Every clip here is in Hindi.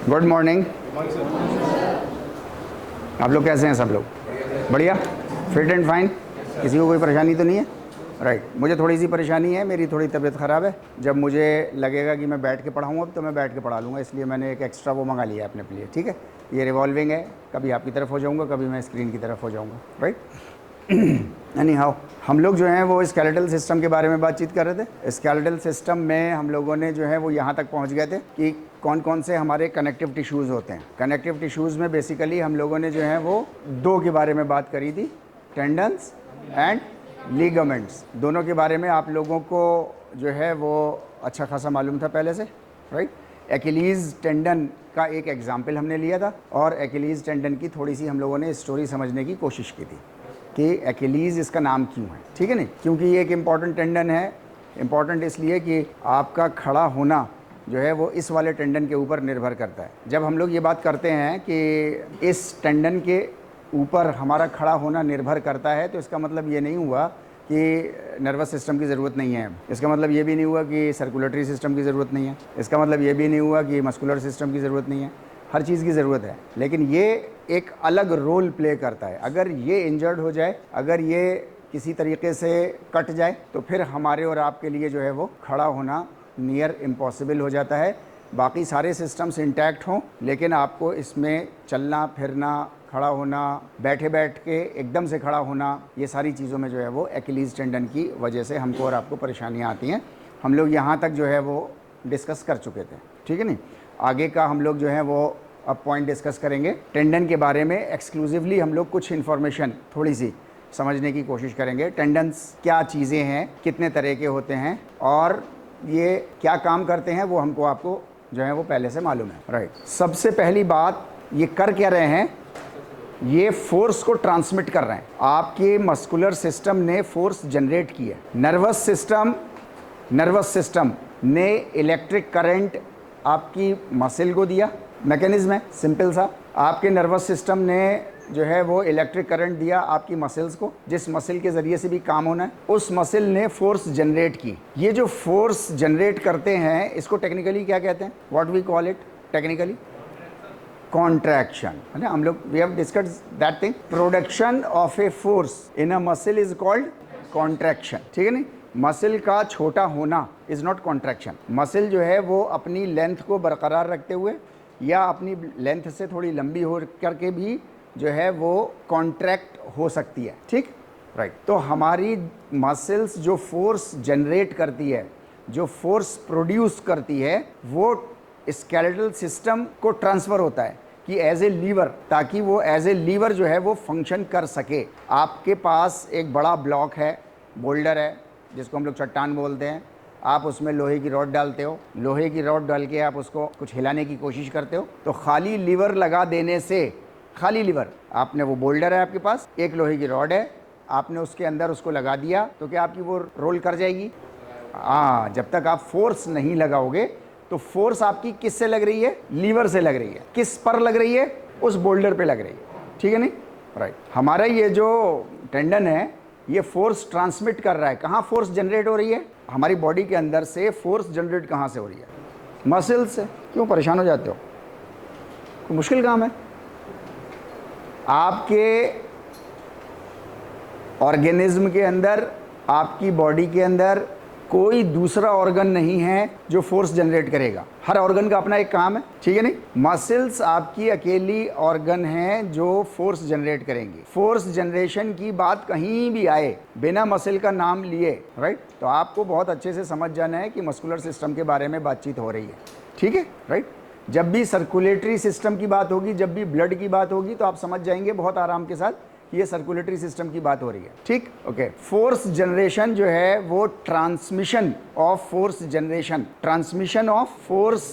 Good morning. आप लोग कैसे हैं? सब लोग बढ़िया, फिट एंड फाइन, किसी को कोई परेशानी तो नहीं है? राइट। मुझे थोड़ी सी परेशानी है, मेरी थोड़ी तबीयत ख़राब है। जब मुझे लगेगा कि मैं बैठ के पढ़ाऊँ अब, तो मैं बैठ के पढ़ा लूँगा, इसलिए मैंने एक एक्स्ट्रा वो मंगा लिया है अपने लिए। ठीक है, ये रिवॉल्विंग है, कभी आपकी तरफ हो जाऊँगा, कभी मैं स्क्रीन की तरफ हो जाऊँगा। राइट। एनी हाउ, हम लोग जो हैं वो स्केलेटल सिस्टम के बारे में बातचीत कर रहे थे। स्केलेटल सिस्टम में हम लोगों ने जो है वो यहाँ तक पहुँच गए थे कि कौन कौन से हमारे कनेक्टिव टिश्यूज़ होते हैं। कनेक्टिव टिश्यूज़ में बेसिकली हम लोगों ने जो है वो दो के बारे में बात करी थी, टेंडन्स एंड लीगामेंट्स। दोनों के बारे में आप लोगों को जो है वो अच्छा खासा मालूम था पहले से। राइट। एक्िलीज़ टेंडन का एक एग्जाम्पल हमने लिया था और एक्िलीज़ टेंडन की थोड़ी सी हम लोगों ने स्टोरी समझने की कोशिश की थी कि एक्िलीज़ इसका नाम क्यों है। ठीक है नहीं, क्योंकि ये एक इम्पॉर्टेंट टेंडन है। इम्पॉर्टेंट इसलिए कि आपका खड़ा होना जो है वो इस वाले टेंडन के ऊपर निर्भर करता है। जब हम लोग ये बात करते हैं कि इस टेंडन के ऊपर हमारा खड़ा होना निर्भर करता है, तो इसका मतलब ये नहीं हुआ कि नर्वस सिस्टम की ज़रूरत नहीं है। इसका मतलब ये भी नहीं हुआ कि सर्कुलेटरी सिस्टम की ज़रूरत नहीं है। इसका मतलब ये भी नहीं हुआ कि मस्कुलर सिस्टम की ज़रूरत नहीं है। हर चीज़ की ज़रूरत है, लेकिन ये एक अलग रोल प्ले करता है। अगर ये इंजर्ड हो जाए, अगर ये किसी तरीके से कट जाए, तो फिर हमारे और आपके लिए जो है वो खड़ा होना नियर इम्पॉसिबल हो जाता है। बाकी सारे सिस्टम्स इंटैक्ट हों, लेकिन आपको इसमें चलना फिरना, खड़ा होना, बैठे बैठ के एकदम से खड़ा होना, ये सारी चीज़ों में जो है वो एक्िलीज़ टेंडन की वजह से हमको और आपको परेशानियाँ आती हैं। हम लोग यहाँ तक जो है वो डिस्कस कर चुके थे। ठीक है नहीं, आगे का हम लोग जो है वो अब पॉइंट डिस्कस करेंगे। टेंडन के बारे में एक्सक्लूसिवली हम लोग कुछ इन्फॉर्मेशन थोड़ी सी समझने की कोशिश करेंगे। टेंडन्स क्या चीज़ें हैं, कितने तरह के होते हैं और ये क्या काम करते हैं, वो हमको आपको जो है वो पहले से मालूम है। राइट। सबसे पहली बात, ये कर क्या रहे हैं? ये फोर्स को ट्रांसमिट कर रहे हैं। आपके मस्कुलर सिस्टम ने फोर्स जनरेट की है। नर्वस सिस्टम ने इलेक्ट्रिक करंट आपकी मसल को दिया। मैकेनिज्म है सिंपल सा। आपके नर्वस सिस्टम ने जो है वो इलेक्ट्रिक करंट दिया आपकी मसल्स को, जिस मसल के ज़रिए से भी काम होना है, उस मसल ने फोर्स जनरेट की। ये जो फोर्स जनरेट करते हैं, इसको टेक्निकली क्या कहते हैं? What we call it technically? Contraction है ना। हम लोग we have discussed that thing. Production of a force in a muscle is called contraction. ठीक है नहीं, मसल का छोटा होना इज़ नॉट कॉन्ट्रैक्शन। मसल जो है वो अपनी लेंथ को बरकरार रखते हुए या अपनी लेंथ से थोड़ी लंबी हो करके भी जो है वो कॉन्ट्रैक्ट हो सकती है। ठीक, राइट। तो हमारी मसल्स जो फोर्स जनरेट करती है, जो फोर्स प्रोड्यूस करती है, वो स्केलेटल सिस्टम को ट्रांसफ़र होता है कि एज ए लीवर, ताकि वो एज ए लीवर जो है वो फंक्शन कर सके। आपके पास एक बड़ा ब्लॉक है, बोल्डर है, जिसको हम लोग चट्टान बोलते हैं। आप उसमें लोहे की रॉड डालते हो, लोहे की रॉड डाल के आप उसको कुछ हिलाने की कोशिश करते हो, तो खाली लीवर लगा देने से, खाली लीवर, आपने वो बोल्डर है आपके पास, एक लोहे की रॉड है, आपने उसके अंदर उसको लगा दिया, तो क्या आपकी वो रोल कर जाएगी? हाँ, जब तक आप फोर्स नहीं लगाओगे तो फोर्स आपकी किस से लग रही है? लीवर से लग रही है। किस पर लग रही है? उस बोल्डर पे लग रही है। ठीक है नहीं, राइट। हमारा ये जो टेंडन है, ये फोर्स ट्रांसमिट कर रहा है। कहाँ फोर्स जनरेट हो रही है? हमारी बॉडी के अंदर से फोर्स जनरेट कहाँ से हो रही है? मसल से। क्यों परेशान हो जाते हो? कोई मुश्किल काम है? आपके ऑर्गेनिज्म के अंदर, आपकी बॉडी के अंदर कोई दूसरा ऑर्गन नहीं है जो फोर्स जनरेट करेगा। हर ऑर्गन का अपना एक काम है। ठीक है नहीं, मसल्स आपकी अकेली ऑर्गन है जो फोर्स जनरेट करेंगी। फोर्स जनरेशन की बात कहीं भी आए बिना मसल का नाम लिए, राइट, तो आपको बहुत अच्छे से समझ जाना है कि मस्कुलर सिस्टम के बारे में बातचीत हो रही है। ठीक है, राइट। जब भी सर्कुलेटरी सिस्टम की बात होगी, जब भी ब्लड की बात होगी, तो आप समझ जाएंगे बहुत आराम के साथ ये सर्कुलेटरी सिस्टम की बात हो रही है। ठीक, ओके। फोर्स जनरेशन जो है वो transmission of force generation, transmission of force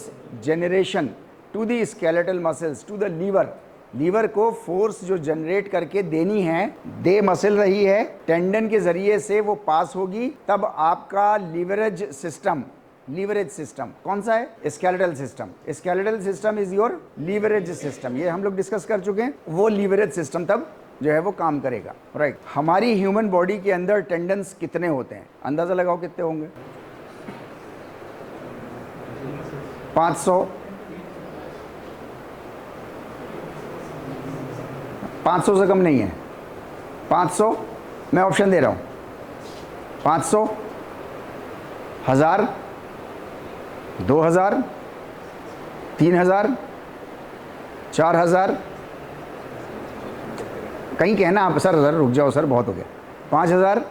generation to the skeletal muscles, to the lever. Lever को फोर्स जो जनरेट करके देनी है, दे मसल रही है, टेंडन के जरिए से वो पास होगी, तब आपका लीवरेज सिस्टम, लीवरेज सिस्टम कौन सा है? Skeletal system. Skeletal system is your leverage system. ये हम लोग डिस्कस कर चुके हैं। वो लीवरेज सिस्टम तब जो है वो काम करेगा, राइट। हमारी ह्यूमन बॉडी के अंदर टेंडन्स कितने होते हैं? अंदाजा लगाओ कितने होंगे? 500, 500 से कम नहीं है। 500, मैं ऑप्शन दे रहा हूँ, 500, 1000, 2000, 3000, 4000। कहीं कहना आप सर रुक जाओ सर, बहुत हो गया। 5000,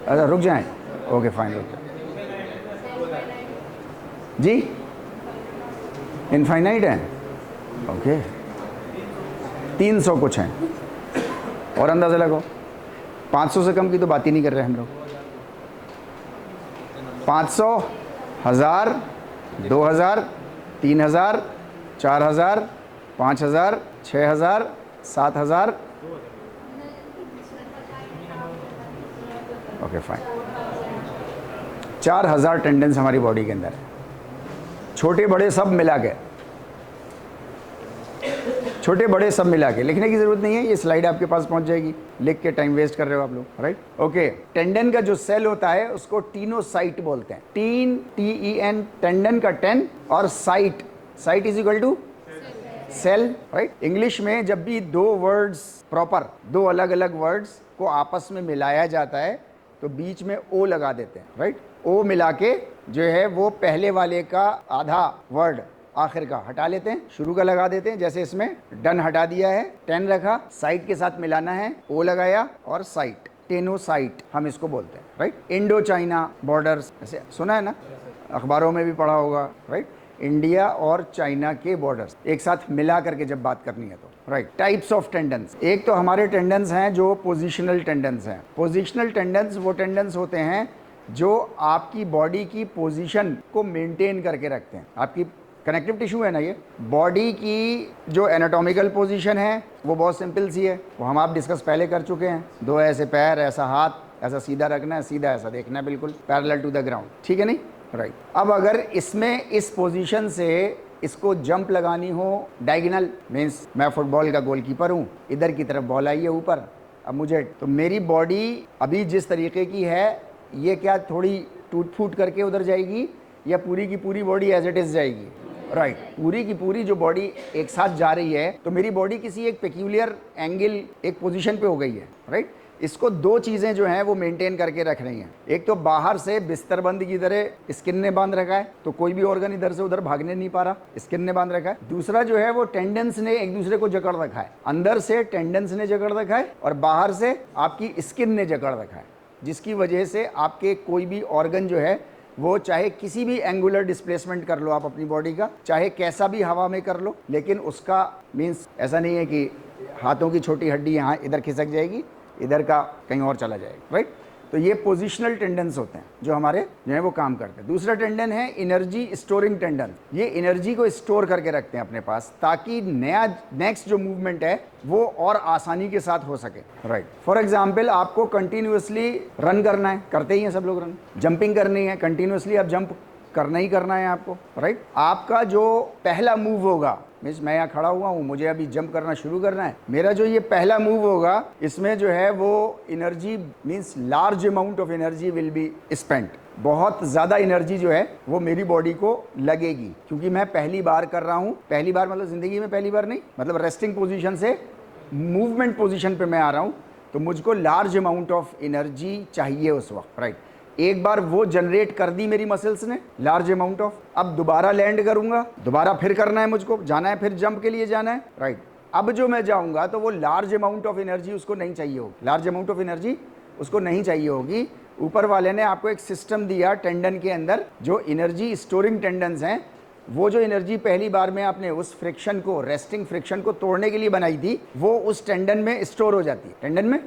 अच्छा रुक जाएं, ओके फाइन, रुक जाए जी, इनफाइनाइट है, ओके। 300 कुछ हैं, और अंदाज़ा लगाओ। 500 से कम की तो बात ही नहीं कर रहे हम लोग। 500, 1000, 2000, 3000, 4000, 5000, 6000, 7000, ओके फाइन। 4000 टेंडेंस हमारी बॉडी के अंदर है, छोटे बड़े सब मिला के, छोटे बड़े सब मिला के। लिखने की ज़रूरत नहीं है, ये स्लाइड आपके पास पहुंच जाएगी, लिख के टाइम वेस्ट कर रहे हो आप लोग, राइट। ओके, टेंडन का जो सेल होता है उसको टीनोसाइट बोलते हैं। TEN, टेंडन का 10, और site, site is equal to cell, right. English में जब भी दो वर्ड्स प्रॉपर, दो अलग अलग वर्ड्स को आपस में मिलाया जाता है तो बीच में ओ लगा देते हैं, राइट। ओ मिला के जो है वो पहले वाले का आधा वर्ड आखिर का हटा लेते हैं, शुरू का लगा देते हैं। जैसे इसमें डन हटा दिया है, 10 रखा, साइट के साथ मिलाना है, ओ लगाया और साइट, टेनोसाइट हम इसको बोलते हैं, राइट। इंडो चाइना बॉर्डर्स, ऐसे सुना है ना, अखबारों में भी पढ़ा होगा, राइट। इंडिया और चाइना के बॉर्डर्स एक साथ मिला करके जब बात करनी है तो, राइट। टाइप्स ऑफ टेंडेंस, एक तो हमारे टेंडेंस हैं जो पोजिशनल टेंडेंस हैं। पोजिशनल टेंडेंस वो टेंडेंस होते हैं जो आपकी बॉडी की पोजीशन को मेंटेन करके रखते हैं। आपकी कनेक्टिव टिश्यू है ना, ये बॉडी की जो एनाटॉमिकल पोजीशन है वो बहुत सिंपल सी है, वो हम आप डिस्कस पहले कर चुके हैं। दो ऐसे पैर, ऐसा हाथ, ऐसा सीधा रखना है, सीधा ऐसा देखना है, बिल्कुल पैरेलल टू द ग्राउंड, ठीक है नहीं, राइट। अब अगर इसमें इस पोजीशन से इसको जंप लगानी हो डायगोनल, मीन्स मैं फुटबॉल का गोलकीपर हूँ, इधर की तरफ बॉल आई है ऊपर, अब मुझे तो मेरी बॉडी अभी जिस तरीके की है ये क्या थोड़ी टूट फूट करके उधर जाएगी या पूरी की पूरी बॉडी एज इट इज जाएगी, राइट। पूरी की पूरी जो बॉडी एक साथ जा रही है तो मेरी बॉडी किसी एक पेक्यूलियर एंगल, एक पोजीशन पे हो गई है, राइट। इसको दो चीज़ें जो हैं वो मेंटेन करके रख रही हैं। एक तो बाहर से बिस्तरबंद की तरह स्किन ने बांध रखा है, तो कोई भी ऑर्गन इधर से उधर भागने नहीं पा रहा, स्किन ने बांध रखा है। दूसरा जो है वो टेंडेंस ने एक दूसरे को जकड़ रखा है, अंदर से टेंडेंस ने जकड़ रखा है और बाहर से आपकी स्किन ने जकड़ रखा है, जिसकी वजह से आपके कोई भी ऑर्गन जो है वो चाहे किसी भी एंगुलर डिस्प्लेसमेंट कर लो आप अपनी बॉडी का, चाहे कैसा भी हवा में कर लो, लेकिन उसका मीन्स ऐसा नहीं है कि हाथों की छोटी हड्डी यहाँ इधर खिसक जाएगी, इधर का कहीं और चला जाएगा, राइट। तो ये पोजिशनल टेंडेंस होते हैं जो हमारे जो है वो काम करते हैं। दूसरा टेंडन है एनर्जी स्टोरिंग टेंडन, ये एनर्जी को स्टोर करके रखते हैं अपने पास ताकि नया नेक्स्ट जो मूवमेंट है वो और आसानी के साथ हो सके, राइट। फॉर एग्जाम्पल आपको कंटिन्यूसली रन करना है, करते ही हैं सब लोग रन, जंपिंग करनी है, कंटिन्यूसली आप जंप करना ही करना है आपको, राइट। आपका जो पहला मूव होगा, मीन्स मैं यहाँ खड़ा हुआ हूँ, मुझे अभी जंप करना शुरू करना है, मेरा जो ये पहला मूव होगा इसमें जो है वो energy means large amount of energy will be spent, बहुत ज़्यादा एनर्जी जो है वो मेरी बॉडी को लगेगी, क्योंकि मैं पहली बार कर रहा हूँ। पहली बार मतलब ज़िंदगी में पहली बार नहीं, मतलब रेस्टिंग पोजीशन से मूवमेंट पोजीशन पे मैं आ रहा हूँ, तो मुझको लार्ज अमाउंट ऑफ एनर्जी चाहिए उस वक्त, राइट। एक बार वो जनरेट कर दी मेरी मसल्स ने लार्ज अमाउंट ऑफ, अब दोबारा लैंड करूंगा, दोबारा फिर करना है, मुझको जाना है, फिर जंप के लिए जाना है, राइट। अब जो मैं जाऊंगा तो वो लार्ज अमाउंट ऑफ एनर्जी उसको नहीं चाहिए होगी, लार्ज अमाउंट ऑफ एनर्जी उसको नहीं चाहिए होगी। ऊपर वाले ने आपको एक सिस्टम दिया टेंडन के अंदर, जो एनर्जी स्टोरिंग टेंडन्स हैं, वो जो एनर्जी पहली बार में आपने उस फ्रिक्शन को, रेस्टिंग फ्रिक्शन को तोड़ने के लिए बनाई थी, वो उस टेंडन में स्टोर हो जाती है, टेंडन में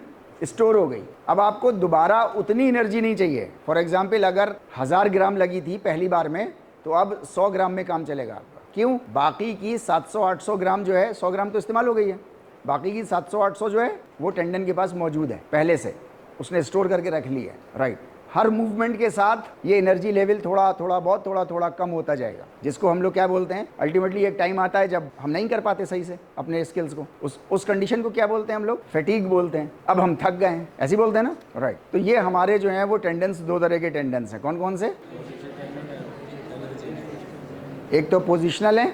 स्टोर हो गई। अब आपको दोबारा उतनी एनर्जी नहीं चाहिए। फॉर एग्जाम्पल अगर 1000 ग्राम लगी थी पहली बार में, तो अब 100 ग्राम में काम चलेगा आपका। क्यों? बाकी की 700-800 ग्राम जो है, 100 ग्राम तो इस्तेमाल हो गई है, बाकी की 700-800 जो है वो टेंडन के पास मौजूद है, पहले से उसने स्टोर करके रख ली है, राइट। हर मूवमेंट के साथ ये एनर्जी लेवल थोड़ा थोड़ा कम होता जाएगा, जिसको हम लोग क्या बोलते हैं, अल्टीमेटली एक टाइम आता है जब हम नहीं कर पाते सही से अपने स्किल्स को, उस कंडीशन को क्या बोलते हैं हम लोग, फैटीग बोलते हैं। अब हम थक गए हैं, ऐसे बोलते हैं ना, राइट। तो ये हमारे जो है वो टेंडेंस, दो तरह के टेंडेंस हैं। कौन कौन से? एक तो पोजिशनल है,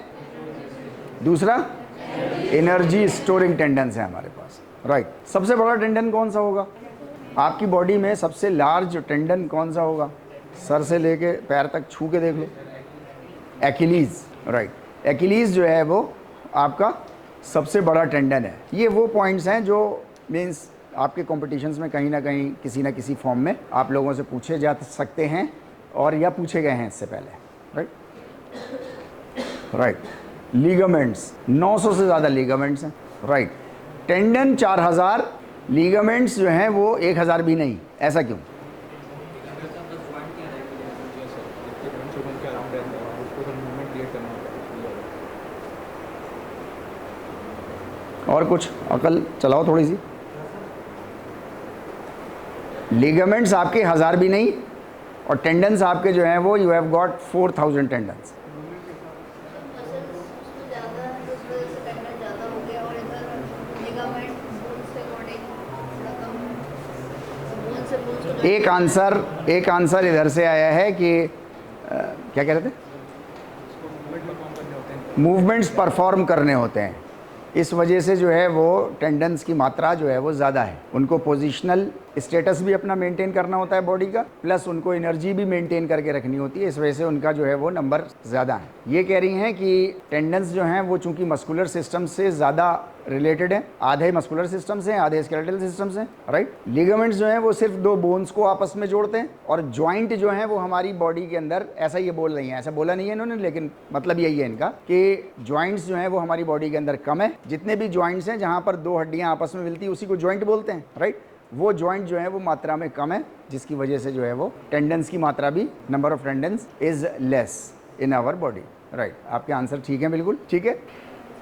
दूसरा एनर्जी स्टोरिंग टेंडेंस है हमारे पास, राइट। सबसे बड़ा टेंडन कौन सा होगा आपकी बॉडी में? सबसे लार्ज टेंडन कौन सा होगा? सर से लेके पैर तक छू के देख लो, एक्हिलीज, राइट। एक्हिलीज जो है वो आपका सबसे बड़ा टेंडन है। ये वो पॉइंट्स हैं जो मीन्स आपके कॉम्पिटिशन्स में कहीं ना कहीं किसी ना किसी फॉर्म में आप लोगों से पूछे जा सकते हैं और या पूछे गए हैं इससे पहले, राइट, राइट। लीगामेंट्स 900 से ज़्यादा लीगामेंट्स हैं, राइट। टेंडन 4000, लीगामेंट्स जो हैं वो 1000 भी नहीं। ऐसा क्यों? और कुछ अकल चलाओ थोड़ी सी। लिगामेंट्स आपके 1000 भी नहीं और टेंडन्स आपके जो हैं वो यू हैव गॉट 4000 टेंडन्स। एक आंसर इधर से आया है कि क्या कह रहे थे? मूवमेंट्स परफॉर्म करने होते हैं, इस वजह से जो है वो टेंडन्स की मात्रा जो है वो ज़्यादा है। उनको पोजीशनल स्टेटस भी अपना मेंटेन करना होता है बॉडी का, प्लस उनको एनर्जी भी मेंटेन करके रखनी होती है, इस वजह से उनका जो है वो नंबर ज़्यादा है। ये कह रही हैं कि टेंडन्स जो हैं वो चूँकि मस्कुलर सिस्टम से ज़्यादा रिलेटेड है, आधे मस्कुलर सिस्टम से, आधे स्केलेटल सिस्टम से, राइट। लिगामेंट्स जो हैं वो सिर्फ दो बोन्स को आपस में जोड़ते हैं और जॉइंट जो हैं वो हमारी बॉडी के अंदर, ऐसा ये बोल रही हैं, ऐसा बोला नहीं है इन्होंने, लेकिन मतलब यही है इनका कि जॉइंट्स जो हैं वो हमारी बॉडी के अंदर कम है। जितने भी जॉइंट्स हैं जहाँ पर दो हड्डियाँ आपस में मिलती है उसी को जॉइंट बोलते हैं, राइट। वो जॉइंट जो है वो मात्रा में कम है, जिसकी वजह से जो है वो टेंडन्स की मात्रा भी, number of tendons is less in our body, right. आपके आंसर ठीक है, बिल्कुल ठीक है।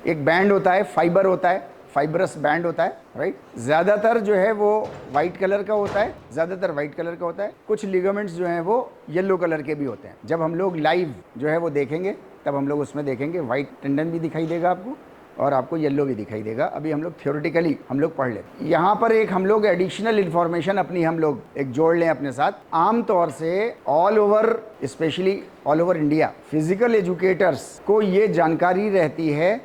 एक बैंड होता है, फाइबर होता है, फाइबरस बैंड होता है, राइट। ज़्यादातर जो है वो वाइट कलर का होता है, ज़्यादातर वाइट कलर का होता है। कुछ लिगामेंट्स जो हैं वो येलो कलर के भी होते हैं। जब हम लोग लाइव जो है वो देखेंगे तब हम लोग उसमें देखेंगे वाइट टेंडन भी दिखाई देगा आपको और आपको येलो भी दिखाई देगा। अभी हम लोग थ्योरेटिकली हम लोग पढ़ लेते। यहाँ पर एक हम लोग एडिशनल इन्फॉर्मेशन अपनी हम लोग एक जोड़ लें अपने साथ। आम तौर से all over, specially all over India, physical educators को ये जानकारी रहती है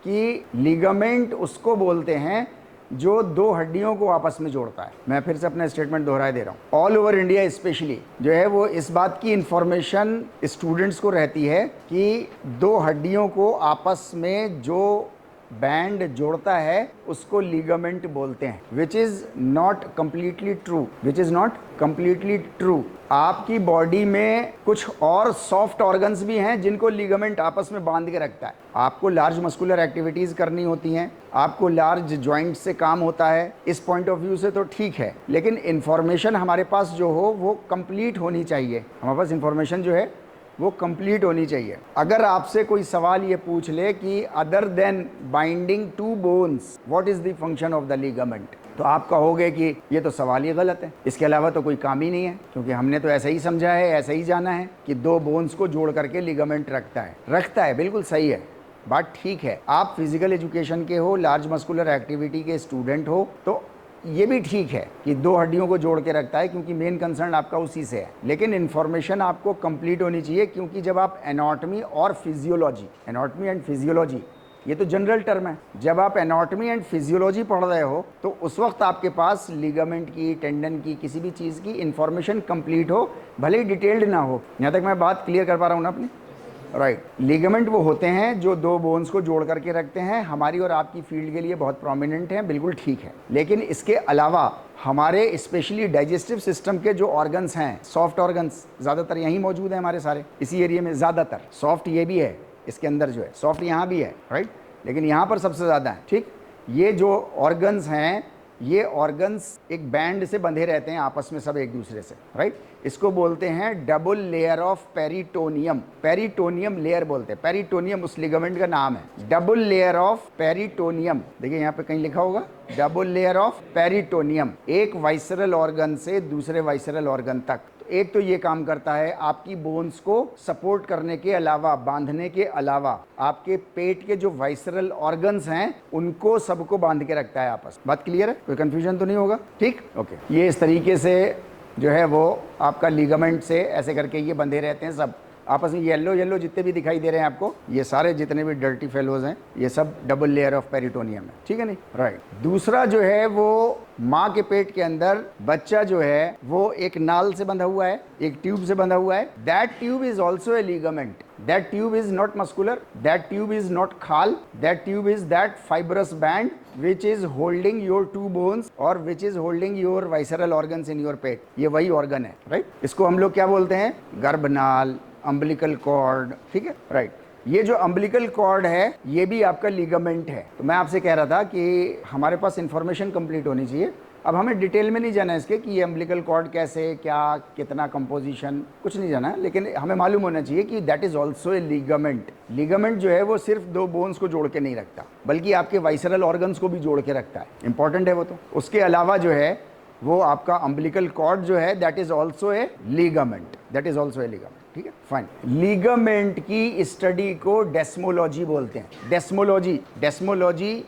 कि लिगामेंट उसको बोलते हैं जो दो हड्डियों को आपस में जोड़ता है। मैं फिर से अपना स्टेटमेंट दोहराए दे रहा हूँ। ऑल ओवर इंडिया स्पेशली जो है वो इस बात की इंफॉर्मेशन स्टूडेंट्स को रहती है कि दो हड्डियों को आपस में जो बैंड जोड़ता है उसको लिगामेंट बोलते हैं, which is not completely true, which is not completely true. आपकी बॉडी में कुछ और सॉफ्ट ऑर्गन्स भी हैं जिनको लिगामेंट आपस में बांध के रखता है। आपको लार्ज मस्कुलर एक्टिविटीज करनी होती हैं, आपको लार्ज जॉइंट से काम होता है, इस पॉइंट ऑफ व्यू से तो ठीक है, लेकिन इंफॉर्मेशन हमारे पास जो हो वो कंप्लीट होनी चाहिए। हमारे पास इंफॉर्मेशन जो है वो कंप्लीट होनी चाहिए। अगर आपसे कोई सवाल ये पूछ ले कि other than binding to bones what is the function of the ligament, तो आप कहोगे कि ये तो सवाल ही गलत है, इसके अलावा तो कोई काम ही नहीं है, क्योंकि हमने तो ऐसा ही समझा है, ऐसा ही जाना है कि दो बोन्स को जोड़ करके लिगामेंट रखता है। बिल्कुल सही है, बात ठीक है। आप फिजिकल एजुकेशन के हो, लार्ज मस्कुलर एक्टिविटी के स्टूडेंट हो, तो ये भी ठीक है कि दो हड्डियों को जोड़ के रखता है, क्योंकि मेन कंसर्न आपका उसी से है। लेकिन इन्फॉर्मेशन आपको कंप्लीट होनी चाहिए, क्योंकि जब आप एनाटॉमी और फिजियोलॉजी, एनाटॉमी एंड फिजियोलॉजी ये तो जनरल टर्म है, जब आप एनाटॉमी एंड फिजियोलॉजी पढ़ रहे हो तो उस वक्त आपके पास लिगामेंट की, टेंडन की, किसी भी चीज़ की इन्फॉर्मेशन कंप्लीट हो, भले ही डिटेल्ड ना हो। यहाँ तक मैं बात क्लियर कर पा रहा हूँ ना अपनी, राइट। लिगामेंट वो होते हैं जो दो बोन्स को जोड़ करके रखते हैं, हमारी और आपकी फील्ड के लिए बहुत प्रोमिनेंट हैं, बिल्कुल ठीक है। लेकिन इसके अलावा हमारे स्पेशली डाइजेस्टिव सिस्टम के जो ऑर्गन्स हैं, सॉफ्ट ऑर्गन्स ज़्यादातर यहीं मौजूद हैं हमारे सारे, इसी एरिया में ज़्यादातर। सॉफ्ट ये भी है, इसके अंदर जो है सॉफ्ट यहाँ भी है, राइट, लेकिन यहाँ पर सबसे ज़्यादा है, ठीक। ये जो ऑर्गन्स हैं, ये ऑर्गन्स एक बैंड से बंधे रहते हैं आपस में सब एक दूसरे से, राइट। इसको बोलते हैं double layer of peritoneum, peritoneum layer बोलते हैं। पेरिटोनियम उस लिगामेंट का नाम है, डबल लेयर ऑफ पेरिटोनियम। देखिए यहाँ पे कहीं लिखा होगा डबल लेयर ऑफ पेरिटोनियम, एक वाइसरल ऑर्गन से दूसरे वाइसरल ऑर्गन तक। एक तो ये काम करता है आपकी बोन्स को सपोर्ट करने के अलावा, बांधने के अलावा, आपके पेट के जो वाइसरल ऑर्गन्स हैं उनको सबको बांध के रखता है आपस। बात क्लियर है? कोई कंफ्यूजन तो नहीं होगा? ठीक, ओके। ये इस तरीके से जो है वो आपका लिगामेंट से ऐसे करके ये बंधे रहते हैं सब आपस में येलो येलो जितने भी दिखाई दे रहे हैं आपको, ये सारे जितने भी डर्टी फेलोज हैं, ये सब डबल लेयर ऑफ पेरिटोनियम है, ठीक है नहीं, राइट। दूसरा जो है वो माँ के पेट के अंदर बच्चा जो है वो एक नाल से बंधा हुआ है, एक ट्यूब से बंधा हुआ है। That tube is also a ligament. That tube is not muscular, that tube is not khal, that tube is that fibrous band which is holding your two bones or which is holding your visceral organs in your पेट। ये वही organ है, right? इसको हम लोग क्या बोलते हैं? गर्भनाल, umbilical cord, ठीक है, right? ये जो अम्बिलिकल कॉर्ड है ये भी आपका लिगामेंट है। तो मैं आपसे कह रहा था कि हमारे पास इंफॉर्मेशन कंप्लीट होनी चाहिए। अब हमें डिटेल में नहीं जाना है इसके कि ये अम्बिलिकल कॉर्ड कैसे, क्या, कितना कंपोजिशन, कुछ नहीं जाना है, लेकिन हमें मालूम होना चाहिए कि that is also a ligament. Ligament जो है वो सिर्फ दो बोन्स को जोड़ के नहीं रखता, बल्कि आपके वाइसरल ऑर्गन्स को भी जोड़ के रखता है। इंपॉर्टेंट है वो। तो उसके अलावा जो है वो आपका अम्बिलिकल कॉर्ड जो है that is also a ligament, that is also a ligament, ठीक है, फाइन। लिगामेंट की स्टडी को डेस्मोलॉजी बोलते हैं। Desmology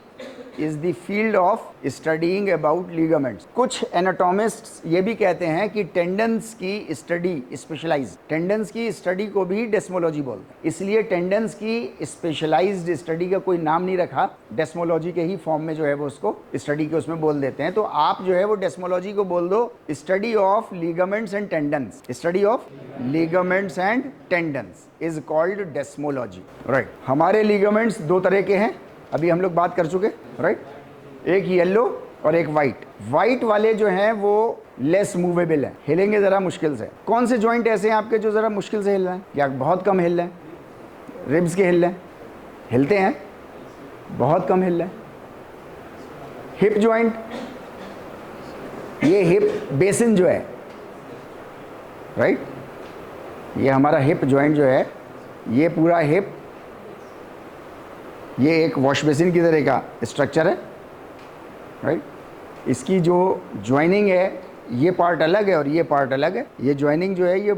is the field of studying about ligaments. कुछ एनाटॉमिस्ट्स ये भी कहते हैं कि टेंडन्स की स्टडी, स्पेशलाइज टेंडन्स की स्टडी को भी डेस्मोलॉजी बोलते हैं। इसलिए टेंडन्स की स्पेशलाइज्ड स्टडी का कोई नाम नहीं रखा, डेस्मोलॉजी के ही फॉर्म में जो है वो उसको स्टडी के उसमें बोल देते हैं। तो आप जो है वो डेस्मोलॉजी को बोल दो study of ligaments and tendons. Study of ligaments and tendons is called desmology, right. हमारे लिगामेंट्स दो तरह के हैं, अभी हम लोग बात कर चुके, राइट। एक येलो और एक वाइट। वाइट वाले जो हैं वो लेस मूवेबल हैं, हिलेंगे ज़रा मुश्किल से। कौन से जॉइंट ऐसे हैं आपके जो ज़रा मुश्किल से हिल रहे हैं या बहुत कम हिल रहे हैं? रिब्स के हिल रहे हैं, हिलते हैं, बहुत कम हिल रहे हैं। हिप जॉइंट, ये हिप बेसिन जो है, राइट, ये हमारा हिप जॉइंट जो है, ये पूरा हिप, ये एक वॉश बेसिन की तरह का स्ट्रक्चर है, राइट। इसकी जो ज्वाइनिंग है ये पार्ट अलग है और ये पार्ट अलग है। ये ज्वाइनिंग जो है ये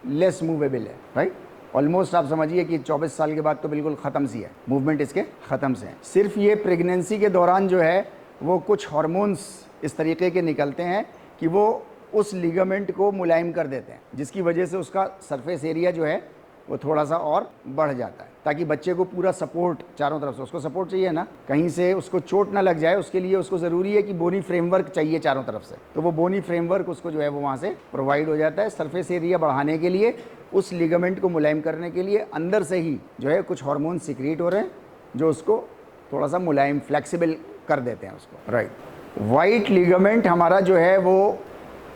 लेस मूवेबल है, राइट। ऑलमोस्ट आप समझिए कि 24 साल के बाद तो बिल्कुल ख़त्म सी है, मूवमेंट इसके ख़त्म से है। सिर्फ ये प्रेगनेंसी के दौरान जो है वो कुछ हार्मोन्स इस तरीके के निकलते हैं कि वो उस लिगामेंट को मुलायम कर देते हैं, जिसकी वजह से उसका सरफेस एरिया जो है वो थोड़ा सा और बढ़ जाता है, ताकि बच्चे को पूरा सपोर्ट चारों तरफ से, उसको सपोर्ट चाहिए ना, कहीं से उसको चोट ना लग जाए, उसके लिए उसको ज़रूरी है कि बोनी फ्रेमवर्क चाहिए चारों तरफ से। तो वो बोनी फ्रेमवर्क उसको जो है वो वहाँ से प्रोवाइड हो जाता है। सरफेस एरिया बढ़ाने के लिए, उस लिगामेंट को मुलायम करने के लिए अंदर से ही जो है कुछ हार्मोन सीक्रेट हो रहे हैं जो उसको थोड़ा सा मुलायम, फ्लेक्सिबल कर देते हैं उसको, राइट। वाइट लिगामेंट हमारा जो है वो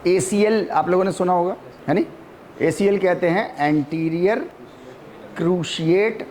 ACL आप लोगों ने सुना होगा, है नी। ACL कहते हैं एंटीरियर क्रूशिएट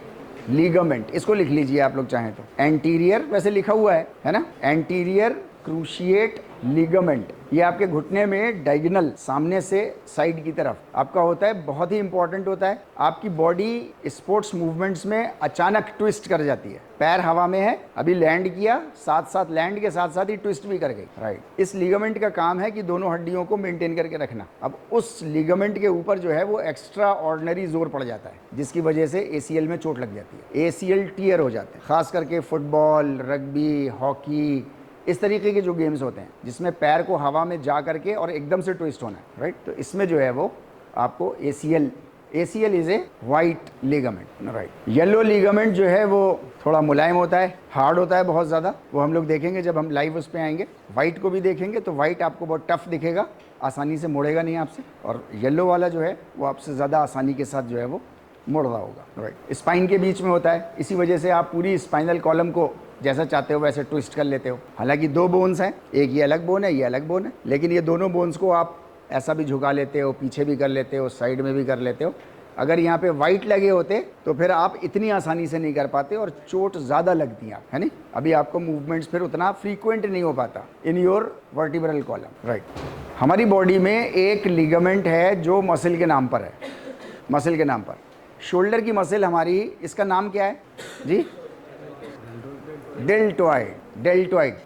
लिगामेंट। इसको लिख लीजिए आप लोग चाहें तो, एंटीरियर वैसे लिखा हुआ है ना, एंटीरियर क्रूशिएट लिगामेंट। ये आपके घुटने में डायगोनल, सामने से साइड की तरफ आपका होता है, बहुत ही इंपॉर्टेंट होता है। आपकी बॉडी स्पोर्ट्स मूवमेंट्स में अचानक ट्विस्ट कर जाती है। पैर हवा में है, अभी लैंड किया, साथ साथ लैंड के साथ साथ ही ट्विस्ट भी कर गई, राइट। इस लिगामेंट का काम है कि दोनों हड्डियों को मेंटेन करके रखना। अब उस लिगामेंट के ऊपर जो है वो एक्स्ट्रा ऑर्डिनरी जोर पड़ जाता है, जिसकी वजह से ACL में चोट लग जाती है, ACL टीयर हो जाते हैं। खास करके फुटबॉल, रग्बी, हॉकी, इस तरीके के जो गेम्स होते हैं जिसमें पैर को हवा में जा करके और एकदम से ट्विस्ट होना है, राइट। तो इसमें जो है वो आपको ACL is a white ligament, right. Yellow ligament जो है वो थोड़ा मुलायम होता है, हार्ड होता है बहुत ज़्यादा, वो हम लोग देखेंगे जब हम लाइव उस पर आएंगे। वाइट को भी देखेंगे तो वाइट आपको बहुत टफ दिखेगा, आसानी से मुड़ेगा नहीं आपसे, और येलो वाला जो है वो आपसे ज़्यादा आसानी के साथ जो है वो मुड़ रहा होगा, राइट। स्पाइन के बीच में होता है, इसी वजह से आप पूरी स्पाइनल कॉलम को जैसा चाहते हो वैसे ट्विस्ट कर लेते हो। हालांकि दो बोन्स हैं, एक ये अलग बोन है, ये अलग बोन है, लेकिन ये दोनों बोन्स को आप ऐसा भी झुका लेते हो, पीछे भी कर लेते हो, साइड में भी कर लेते हो। अगर यहाँ पे वाइट लगे होते तो फिर आप इतनी आसानी से नहीं कर पाते और चोट ज़्यादा लगती है, है नहीं। अभी आपको मूवमेंट्स फिर उतना फ्रीक्वेंट नहीं हो पाता in your vertebral column, right. हमारी बॉडी में एक लिगामेंट है जो मसल के नाम पर है, मसल के नाम पर। शोल्डर की मसल हमारी, इसका नाम क्या है जी? डेल्टॉइड।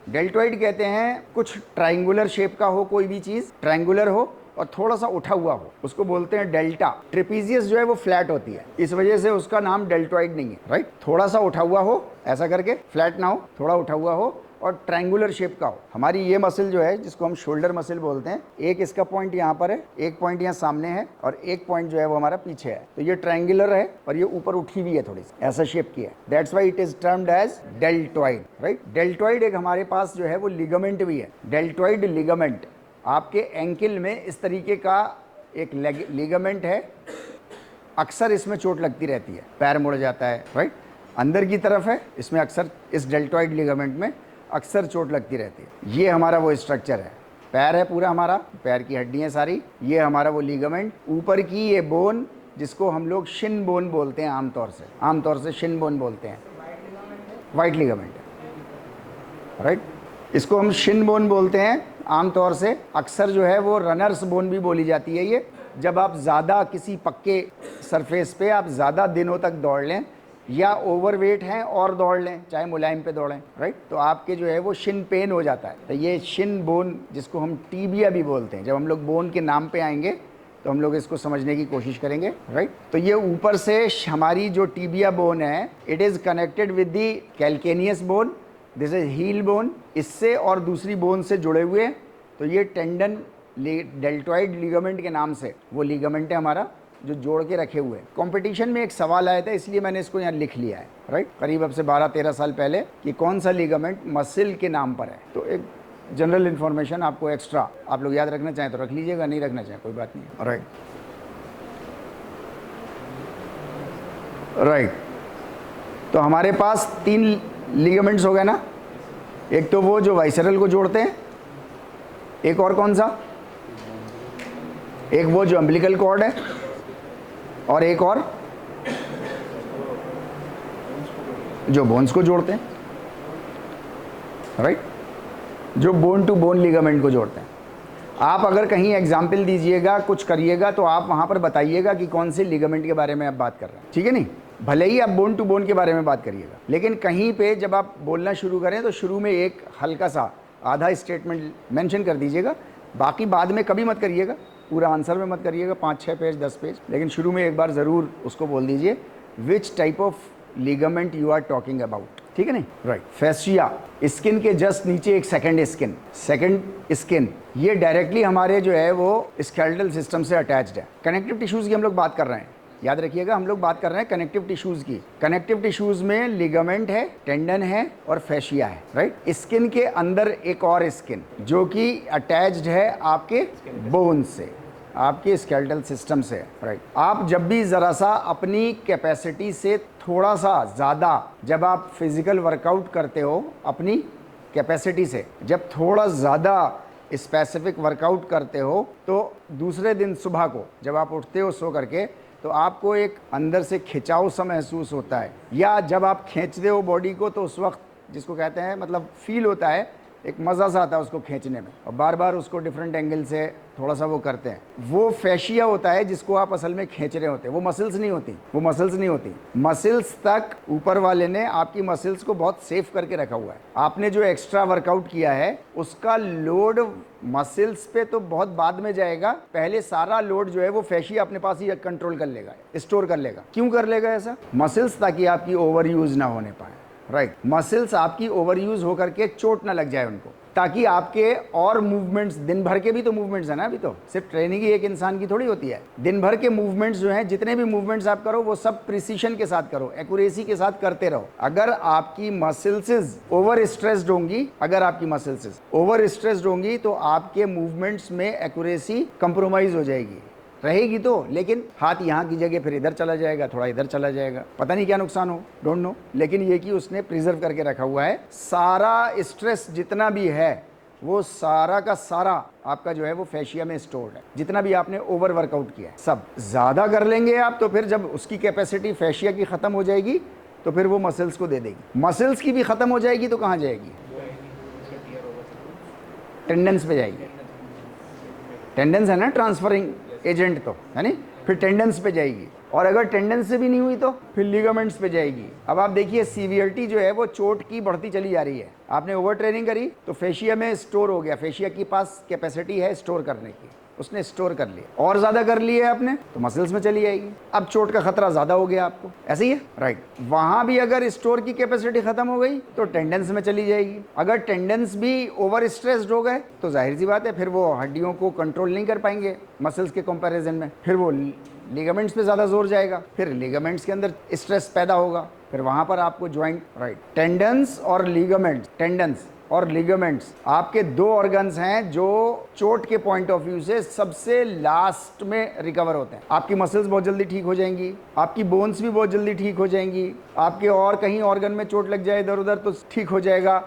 डेल्टॉइड कहते हैं कुछ ट्रायंगुलर शेप का हो, कोई भी चीज़ ट्रायंगुलर हो और थोड़ा सा उठा हुआ हो, उसको बोलते हैं डेल्टा। ट्रेपीजियस जो है वो फ्लैट होती है, इस वजह से उसका नाम डेल्टॉइड नहीं है, राइट। थोड़ा सा उठा हुआ हो, ऐसा करके, फ्लैट ना हो, थोड़ा उठा हुआ हो, और ट्रायंगुलर शेप का हो। हमारी ये मसल जो है जिसको हम शोल्डर मसल बोलते हैं, एक इसका पॉइंट यहाँ पर है, एक पॉइंट यहाँ सामने है और एक पॉइंट जो है वो हमारा पीछे है। तो ये ट्रायंगुलर है और ये ऊपर उठी हुई है, थोड़ी सी ऐसा शेप की है। That's why it is termed as deltoid, right. Deltoid एक हमारे पास जो है वो लिगामेंट भी है। डेल्टॉइड लिगामेंट आपके एंकल में इस तरीके का एक लिगामेंट है, अक्सर इसमें चोट लगती रहती है, पैर मुड़ जाता है, राइट। अंदर की तरफ है, इसमें अक्सर इस डेल्टॉइड लिगामेंट में अक्सर चोट लगती रहती है। ये हमारा वो स्ट्रक्चर है, पैर है पूरा हमारा, पैर की हड्डियाँ सारी, ये हमारा वो लिगामेंट, ऊपर की ये बोन जिसको हम लोग शिन बोन बोलते हैं, आमतौर से शिन बोन बोलते हैं, वाइट लिगामेंट है, राइट। इसको हम शिन बोन बोलते हैं आमतौर से, अक्सर जो है वो रनर्स बोन भी बोली जाती है। ये जब आप ज़्यादा किसी पक्के सरफेस पे आप ज़्यादा दिनों तक दौड़ लें या ओवरवेट हैं और दौड़ लें, चाहे मुलायम पे दौड़ें, राइट, तो आपके जो है वो शिन पेन हो जाता है। तो ये शिन बोन जिसको हम टीबिया भी बोलते हैं, जब हम लोग बोन के नाम पे आएंगे तो हम लोग इसको समझने की कोशिश करेंगे, राइट। तो ये ऊपर से हमारी जो टीबिया बोन है, it is connected with the calcaneus bone, this is heel bone, इससे और दूसरी बोन से जुड़े हुए। तो ये टेंडन डेल्टॉइड लिगामेंट के नाम से वो लिगामेंट है हमारा जो जोड़ के रखे हुए हैं। कंपटीशन में एक सवाल आया था, इसलिए मैंने इसको यहाँ लिख लिया है, राइट, करीब अब से 12-13 साल पहले, कि कौन सा लिगामेंट मसल के नाम पर है। तो एक जनरल इन्फॉर्मेशन आपको एक्स्ट्रा आप लोग याद रखना चाहें तो रख लीजिएगा, नहीं रखना चाहें कोई बात नहीं, राइट। राइट, तो हमारे पास 3 लिगामेंट्स हो गए ना, एक तो वो जो वाइसरल को जोड़ते हैं, एक और कौन सा, एक वो जो अम्बिलिकल कॉर्ड है, और एक और जो बोन्स को जोड़ते हैं, राइट, जो बोन टू बोन लिगामेंट को जोड़ते हैं। आप अगर कहीं एग्जाम्पल दीजिएगा, कुछ करिएगा, तो आप वहाँ पर बताइएगा कि कौन से लिगामेंट के बारे में आप बात कर रहे हैं, ठीक है नहीं। भले ही आप बोन टू बोन के बारे में बात करिएगा, लेकिन कहीं पे जब आप बोलना शुरू करें तो शुरू में एक हल्का सा आधा स्टेटमेंट मेंशन कर दीजिएगा, बाकी बाद में कभी मत करिएगा, पूरा आंसर में मत करिएगा, 5-6 पेज 10 पेज, लेकिन शुरू में एक बार ज़रूर उसको बोल दीजिए which type of ligament you are talking about, ठीक है नहीं, राइट। फैसिया, स्किन के जस्ट नीचे एक सेकंड स्किन, ये डायरेक्टली हमारे जो है वो स्केलेटल सिस्टम से अटैच्ड है। कनेक्टिव टिश्यूज़ की हम लोग बात कर रहे हैं, याद रखिएगा, हम लोग बात कर रहे हैं कनेक्टिव टिश्यूज़ की। कनेक्टिव टिश्यूज़ में लिगामेंट है, टेंडन है और फैशिया है, राइट। स्किन के अंदर एक और स्किन जो कि अटैच्ड है आपके बोन से, आपके स्केलेटल सिस्टम से, राइट। आप जब भी ज़रा सा अपनी कैपेसिटी से थोड़ा सा ज़्यादा, जब आप फिज़िकल वर्कआउट करते हो अपनी कैपेसिटी से, जब थोड़ा ज़्यादा स्पेसिफिक वर्कआउट करते हो, तो दूसरे दिन सुबह को जब आप उठते हो सो करके, तो आपको एक अंदर से खिंचाव सा महसूस होता है, या जब आप खींचते हो बॉडी को तो उस वक्त जिसको कहते हैं मतलब फील होता है, एक मज़ा सा आता है उसको खींचने में, और बार बार उसको डिफरेंट एंगल से थोड़ा सा वो करते हैं। वो फैशिया होता है जिसको आप असल में खींच रहे होते हैं, वो मसल्स नहीं होती। मसल्स तक ऊपर वाले ने आपकी मसल्स को बहुत सेफ करके रखा हुआ है। आपने जो एक्स्ट्रा वर्कआउट किया है उसका लोड मसल्स पे तो बहुत बाद में जाएगा, पहले सारा लोड जो है वो फैशिया अपने पास ही कंट्रोल कर लेगा, स्टोर कर लेगा। क्यों कर लेगा ऐसा? मसल्स ताकि आपकी ओवर यूज ना होने पाए, राइट। मसल्स आपकी ओवर यूज होकर के चोट ना लग जाए उनको, ताकि आपके और मूवमेंट्स, दिन भर के भी तो मूवमेंट्स है ना, अभी तो सिर्फ ट्रेनिंग ही एक इंसान की थोड़ी होती है। दिन भर के मूवमेंट्स जो हैं, जितने भी मूवमेंट्स आप करो वो सब प्रिसीशन के साथ करो, एक्यूरेसी के साथ करते रहो। अगर आपकी मसल्स ओवर स्ट्रेस्ड होंगी तो आपके मूवमेंट्स में एक्यूरेसी कंप्रोमाइज हो जाएगी, रहेगी तो, लेकिन हाथ यहाँ की जगह फिर इधर चला जाएगा, थोड़ा इधर चला जाएगा, पता नहीं क्या नुकसान हो, डोंट नो। लेकिन ये कि उसने प्रिजर्व करके रखा हुआ है। सारा स्ट्रेस जितना भी है वो सारा का सारा आपका जो है वो फैशिया में स्टोर्ड है, जितना भी आपने ओवर वर्कआउट किया है सब। ज़्यादा कर लेंगे आप तो फिर जब उसकी कैपेसिटी फैशिया की ख़त्म हो जाएगी तो फिर वो मसल्स को दे देगी। मसल्स की भी ख़त्म हो जाएगी तो कहाँ जाएगी? टेंडेंस पे जाएगी। टेंडेंस है ना ट्रांसफरिंग एजेंट, तो है नहीं, फिर टेंडेंस पे जाएगी, और अगर टेंडेंस से भी नहीं हुई तो फिर लिगामेंट्स पे जाएगी। अब आप देखिए सीवियरिटी जो है वो चोट की बढ़ती चली जा रही है। आपने ओवर ट्रेनिंग करी तो फेशिया में स्टोर हो गया, फेशिया के पास कैपेसिटी है स्टोर करने की, उसने स्टोर कर लिया, और ज़्यादा कर लिया है आपने तो मसल्स में चली जाएगी। अब चोट का खतरा ज़्यादा हो गया आपको, ऐसे ही है, राइट। वहाँ भी अगर स्टोर की कैपेसिटी ख़त्म हो गई तो टेंडेंस में चली जाएगी। अगर टेंडेंस भी ओवर स्ट्रेस्ड हो गए तो जाहिर सी बात है फिर वो हड्डियों को कंट्रोल नहीं कर पाएंगे मसल्स के कंपैरिजन में, फिर वो लिगामेंट्स पे ज़्यादा जोर जाएगा, फिर लिगामेंट्स के अंदर स्ट्रेस पैदा होगा, फिर वहाँ पर आपको ज्वाइंट, राइट। टेंडेंस और लिगामेंट्स, टेंडेंस और लिगामेंट्स आपके दो ऑर्गन्स हैं जो चोट के पॉइंट ऑफ व्यू से सबसे लास्ट में रिकवर होते हैं। आपकी मसल्स बहुत जल्दी ठीक हो जाएंगी, आपकी बोन्स भी बहुत जल्दी ठीक हो जाएंगी, आपके और कहीं ऑर्गन में चोट लग जाए इधर उधर तो ठीक हो जाएगा।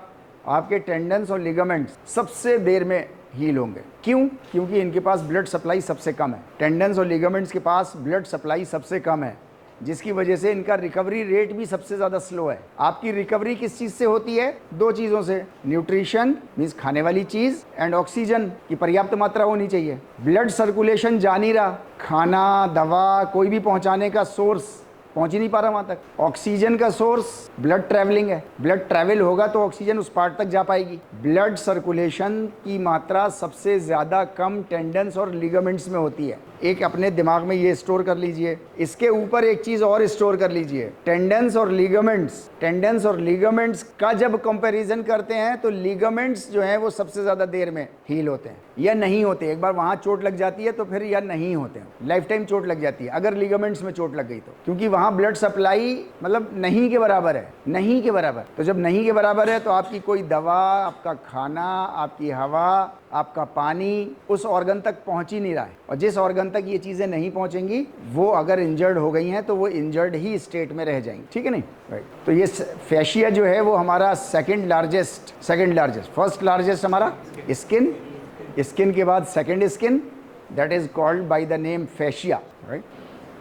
आपके टेंडेंस और लिगामेंट्स सबसे देर में हील होंगे। क्यों? क्योंकि इनके पास ब्लड सप्लाई सबसे कम है। टेंडेंस और लिगामेंट्स के पास ब्लड सप्लाई सबसे कम है, जिसकी वजह से इनका रिकवरी रेट भी सबसे ज़्यादा स्लो है। आपकी रिकवरी किस चीज़ से होती है? दो चीज़ों से, न्यूट्रिशन मीन्स खाने वाली चीज़ एंड ऑक्सीजन की पर्याप्त मात्रा होनी चाहिए। ब्लड सर्कुलेशन जा नहीं रहा, खाना दवा कोई भी पहुंचाने का सोर्स पहुंच ही नहीं पा रहा वहाँ तक। ऑक्सीजन का सोर्स ब्लड ट्रैवलिंग है, ब्लड ट्रैवल होगा तो ऑक्सीजन उस पार्ट तक जा पाएगी। ब्लड सर्कुलेशन की मात्रा सबसे ज़्यादा कम टेंडेंस और लिगामेंट्स में होती है। एक अपने दिमाग में ये स्टोर कर लीजिए। इसके ऊपर एक चीज़ और स्टोर कर लीजिए, टेंडेंस और लिगामेंट्स। टेंडेंस और लिगामेंट्स का जब कंपैरिजन करते हैं तो लिगामेंट्स जो हैं वो सबसे ज़्यादा देर में हील होते हैं या नहीं होते। एक बार वहाँ चोट लग जाती है तो फिर या नहीं होते हैं, लाइफ टाइम चोट लग जाती है अगर लिगामेंट्स में चोट लग गई तो, क्योंकि वहाँ ब्लड सप्लाई मतलब नहीं के बराबर है, नहीं के बराबर। तो जब नहीं के बराबर है तो आपकी कोई दवा, आपका खाना, आपकी हवा, आपका पानी उस ऑर्गन तक पहुंच ही नहीं रहा है। और जिस ऑर्गन तक ये चीज़ें नहीं पहुंचेंगी वो अगर इंजर्ड हो गई हैं तो वो इंजर्ड ही स्टेट में रह जाएंगी, ठीक है नहीं, राइट। तो ये फैशिया जो है वो हमारा सेकंड लार्जेस्ट, फर्स्ट लार्जेस्ट हमारा स्किन, स्किन के बाद second skin, that is called by the name fascia, right.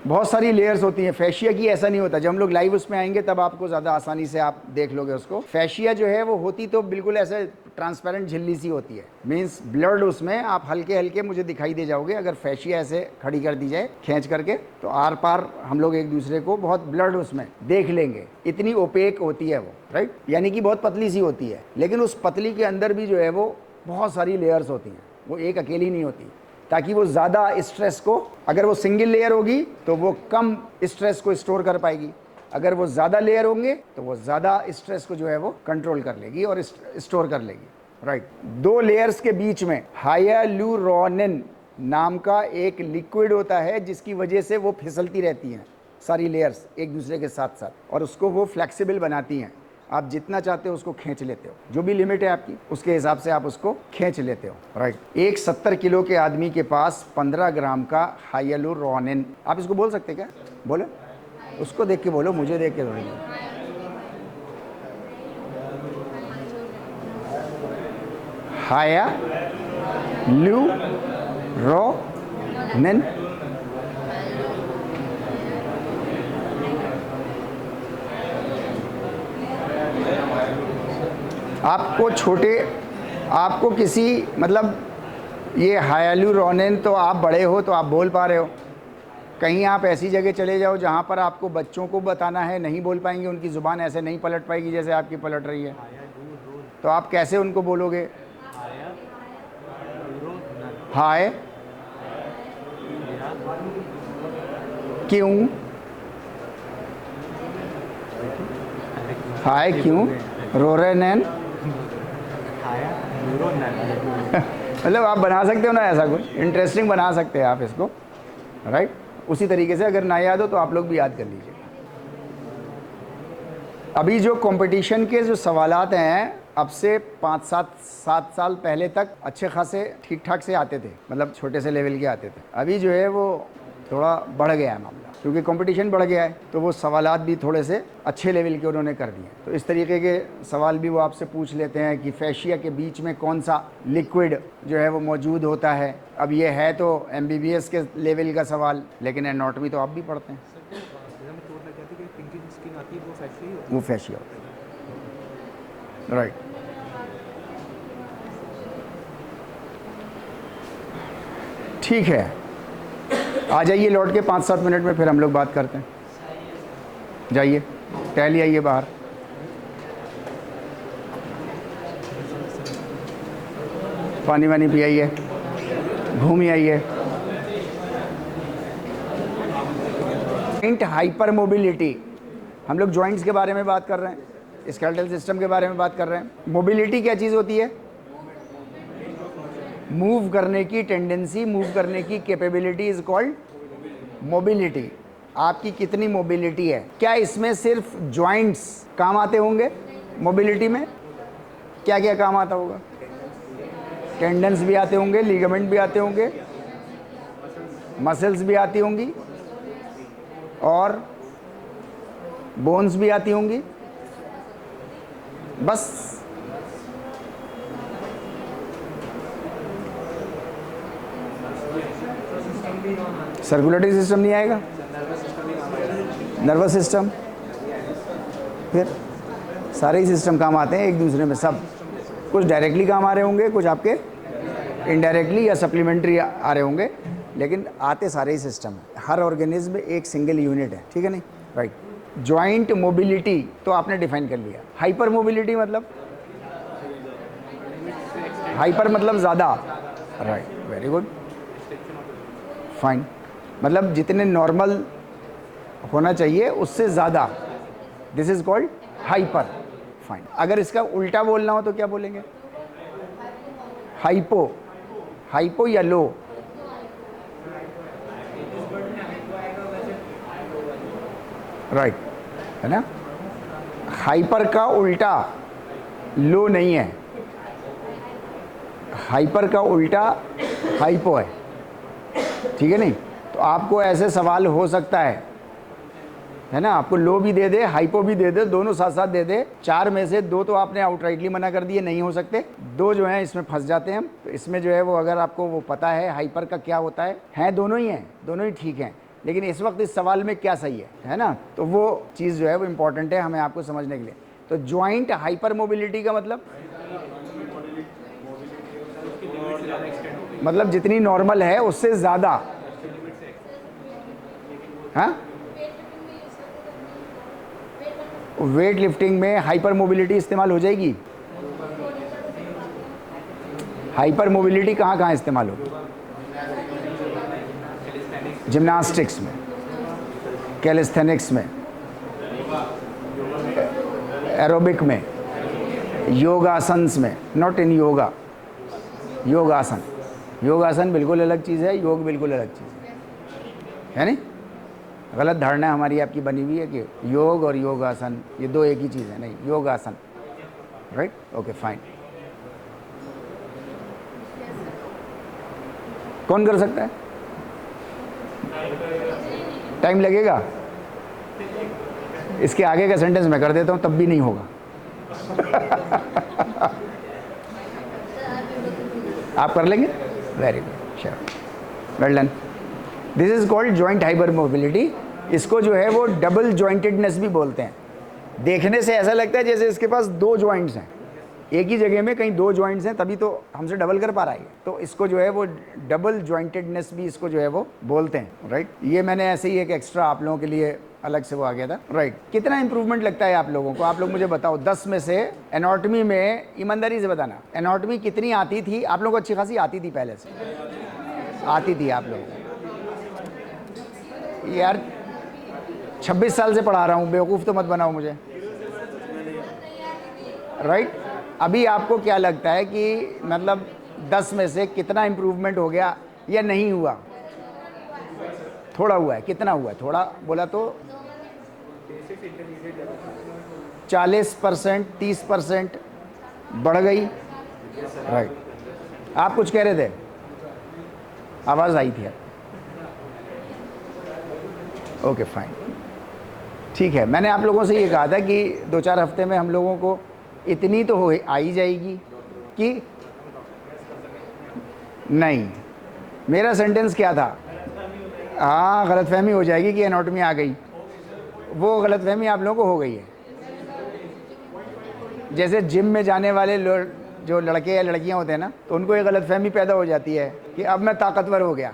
बहुत सारी लेयर्स होती हैं फैशिया की, ऐसा नहीं होता। जब हम लोग लाइव उसमें आएंगे तब आपको ज़्यादा आसानी से आप देख लोगे उसको। फैशिया जो है वो होती तो बिल्कुल ऐसे ट्रांसपेरेंट झिल्ली सी होती है, मीन्स ब्लड उसमें आप हल्के हल्के मुझे दिखाई दे जाओगे अगर फैशिया ऐसे खड़ी कर दी जाए खींच करके, तो आर पार हम लोग एक दूसरे को बहुत ब्लड उसमें देख लेंगे। इतनी ओपेक होती है वो, राइट, यानी कि बहुत पतली सी होती है। लेकिन उस पतली के अंदर भी जो है वो बहुत सारी लेयर्स होती हैं, वो एक अकेली नहीं होती, ताकि वो ज़्यादा स्ट्रेस को, अगर वो सिंगल लेयर होगी तो वो कम स्ट्रेस को स्टोर कर पाएगी, अगर वो ज़्यादा लेयर होंगे तो वो ज़्यादा स्ट्रेस को जो है वो कंट्रोल कर लेगी और स्टोर कर लेगी, राइट। दो लेयर्स के बीच में हाइयालुरोनिन नाम का एक लिक्विड होता है जिसकी वजह से वो फिसलती रहती हैं सारी लेयर्स एक दूसरे के साथ साथ, और उसको वो फ्लेक्सिबल बनाती हैं। आप जितना चाहते हो उसको खींच लेते हो, जो भी लिमिट है आपकी उसके हिसाब से आप उसको खींच लेते हो, राइट। एक 70 किलो के आदमी के पास 15 ग्राम का हाइयालुरोनिन, आप इसको बोल सकते क्या? बोलो, उसको देख के बोलो, मुझे देख के बोलो। हाइयालुरोनिन, आपको किसी मतलब ये हाइयालुरोनिन, तो आप बड़े हो तो आप बोल पा रहे हो। कहीं आप ऐसी जगह चले जाओ जहाँ पर आपको बच्चों को बताना है, नहीं बोल पाएंगे, उनकी ज़ुबान ऐसे नहीं पलट पाएगी जैसे आपकी पलट रही है, तो आप कैसे उनको बोलोगे? हाय क्यों, हाय क्यों, रोरेनन मतलब आप बना सकते हो ना, ऐसा कुछ इंटरेस्टिंग बना सकते हैं आप इसको, राइट। उसी तरीके से अगर ना याद हो तो आप लोग भी याद कर लीजिए। अभी जो कंपटीशन के जो सवालात हैं, अब से 5-7 साल पहले तक अच्छे खासे ठीक ठाक से आते थे, मतलब छोटे से लेवल के आते थे। अभी जो है वो थोड़ा बढ़ गया है मामला, क्योंकि कंपटीशन बढ़ गया है, तो वो सवालात भी थोड़े से अच्छे लेवल के उन्होंने कर दिए। तो इस तरीके के सवाल भी वो आपसे पूछ लेते हैं कि फैशिया के बीच में कौन सा लिक्विड जो है वो मौजूद होता है। अब ये है तो MBBS के लेवल का सवाल, लेकिन एनाटॉमी तो आप भी पढ़ते हैं। वो फैशिया होता है, राइट। ठीक है, आ जाइए लौट के 5-7 मिनट में, फिर हम लोग बात करते हैं। जाइए टहलिए, आइए बाहर। पानी वानी पियाइए। घूम ही आई है। जॉइंट हाइपर मोबिलिटी, हम लोग जॉइंट्स के बारे में बात कर रहे हैं, स्केलेटल सिस्टम के बारे में बात कर रहे हैं। मोबिलिटी क्या चीज़ होती है? मूव करने की टेंडेंसी, मूव करने की कैपेबिलिटी इज कॉल्ड मोबिलिटी। आपकी कितनी मोबिलिटी है? क्या इसमें सिर्फ जॉइंट्स काम आते होंगे? मोबिलिटी में क्या क्या काम आता होगा? टेंडन्स भी आते होंगे, लिगामेंट भी आते होंगे, मसल्स भी आती होंगी और बोन्स भी आती होंगी। बस सर्कुलेटरी सिस्टम नहीं आएगा, नर्वस सिस्टम, फिर सारे ही सिस्टम काम आते हैं एक दूसरे में। सब कुछ डायरेक्टली काम आ रहे होंगे, कुछ आपके इनडायरेक्टली या सप्लीमेंट्री आ रहे होंगे, लेकिन आते सारे ही सिस्टम है। हर ऑर्गेनिज्म एक सिंगल यूनिट है, ठीक है नहीं? राइट। जॉइंट मोबिलिटी तो आपने डिफाइन कर लिया। हाइपर मोबिलिटी मतलब? हाइपर मतलब ज़्यादा, राइट, वेरी गुड, फाइन। मतलब जितने नॉर्मल होना चाहिए उससे ज़्यादा, this is called hyper, fine. अगर इसका उल्टा बोलना हो तो क्या बोलेंगे? हाइपो, हाइपो या लो? राइट, है ना? हाइपर का उल्टा लो नहीं है, हाइपर का उल्टा हाइपो है, ठीक है नहीं? तो आपको ऐसे सवाल हो सकता है ना? आपको लो भी दे दे, हाइपो भी दे दे, दोनों साथ साथ दे दे। 4 में से 2 तो आपने आउटराइटली मना कर दिए, नहीं हो सकते। 2 जो हैं इसमें फंस जाते हैं हम। तो इसमें जो है वो, अगर आपको वो पता है हाइपर का क्या होता है दोनों ही हैं, दोनों ही ठीक हैं, लेकिन इस वक्त इस सवाल में क्या सही है ना? तो वो चीज़ जो है वो इम्पॉर्टेंट है हमें आपको समझने के लिए। तो जॉइंट हाइपर मोबिलिटी का मतलब जितनी नॉर्मल है उससे ज़्यादा, हाँ? वेट लिफ्टिंग में हाइपर मोबिलिटी इस्तेमाल हो जाएगी? हाइपर मोबिलिटी कहाँ कहाँ इस्तेमाल होगी? जिम्नास्टिक्स में, कैलिस्थेनिक्स में, एरोबिक में, योगासन्स में, नॉट इन योगा, योगासन। योगासन बिल्कुल अलग चीज़ है, योग बिल्कुल अलग चीज़ है नहीं? गलत धारणा हमारी आपकी बनी हुई है कि योग और योगासन ये 2 एक ही चीज़ है। नहीं, योगासन, राइट, ओके, फाइन। कौन कर सकता है? टाइम लगेगा? इसके आगे का सेंटेंस मैं कर देता हूँ, तब भी नहीं होगा। आप कर लेंगे? Very good, sure, well done. This is called joint hyper mobility. इसको जो है वो डबल जॉइंटेडनेस भी बोलते हैं। देखने से ऐसा लगता है जैसे इसके पास 2 जॉइंट्स हैं, एक ही जगह में कहीं 2 जॉइंट्स हैं, तभी तो हमसे डबल कर पा रहा है। तो इसको जो है वो डबल जॉइंटेडनेस भी इसको जो है वो बोलते हैं, राइट। ये मैंने ऐसे ही एक एक्स्ट्रा आप लोगों के लिए अलग से वो आ गया था, राइट। कितना इंप्रूवमेंट लगता है आप लोगों को? आप लोग मुझे बताओ 10 में से। एनाटॉमी में ईमानदारी से बताना, एनाटॉमी कितनी आती थी आप लोगों को? अच्छी खासी आती थी, पहले से आती थी आप लोगों को? यार 26 साल से पढ़ा रहा हूँ, बेवकूफ़ तो मत बनाओ मुझे, राइट। अभी आपको क्या लगता है कि मतलब 10 में से कितना इम्प्रूवमेंट हो गया या नहीं हुआ? थोड़ा हुआ है। कितना हुआ है? थोड़ा बोला तो 40%, 30% बढ़ गई, राइट। आप कुछ कह रहे थे, आवाज़ आई थी। ओके, फाइन, ठीक है। मैंने आप लोगों से ये कहा था कि 2-4 हफ्ते में हम लोगों को इतनी तो हो आ ही जाएगी कि नहीं। मेरा सेंटेंस क्या था? हाँ, गलतफहमी हो जाएगी कि एनाटॉमी आ गई। वो गलतफहमी आप लोगों को हो गई है। जैसे जिम में जाने वाले जो लड़के या लड़कियां होते हैं ना, तो उनको एक गलतफहमी पैदा हो जाती है कि अब मैं ताकतवर हो गया,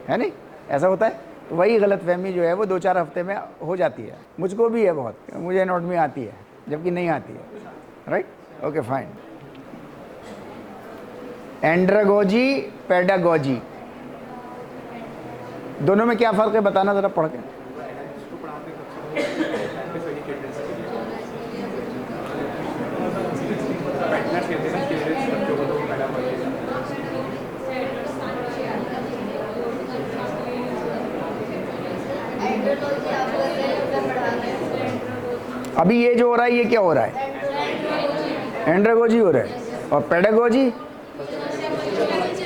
है नहीं? ऐसा होता है। तो वही गलतफहमी जो है वो 2-4 हफ्ते में हो जाती है। मुझको भी है बहुत, मुझे एनाटॉमी आती है जबकि नहीं आती है, right. Okay, fine. Andragogy, pedagogy, दोनों में क्या फ़र्क है बताना ज़रा पढ़ के। अभी ये जो हो रहा है ये क्या हो रहा है? एंड्रागोजी हो रहा है। और पेडागोजी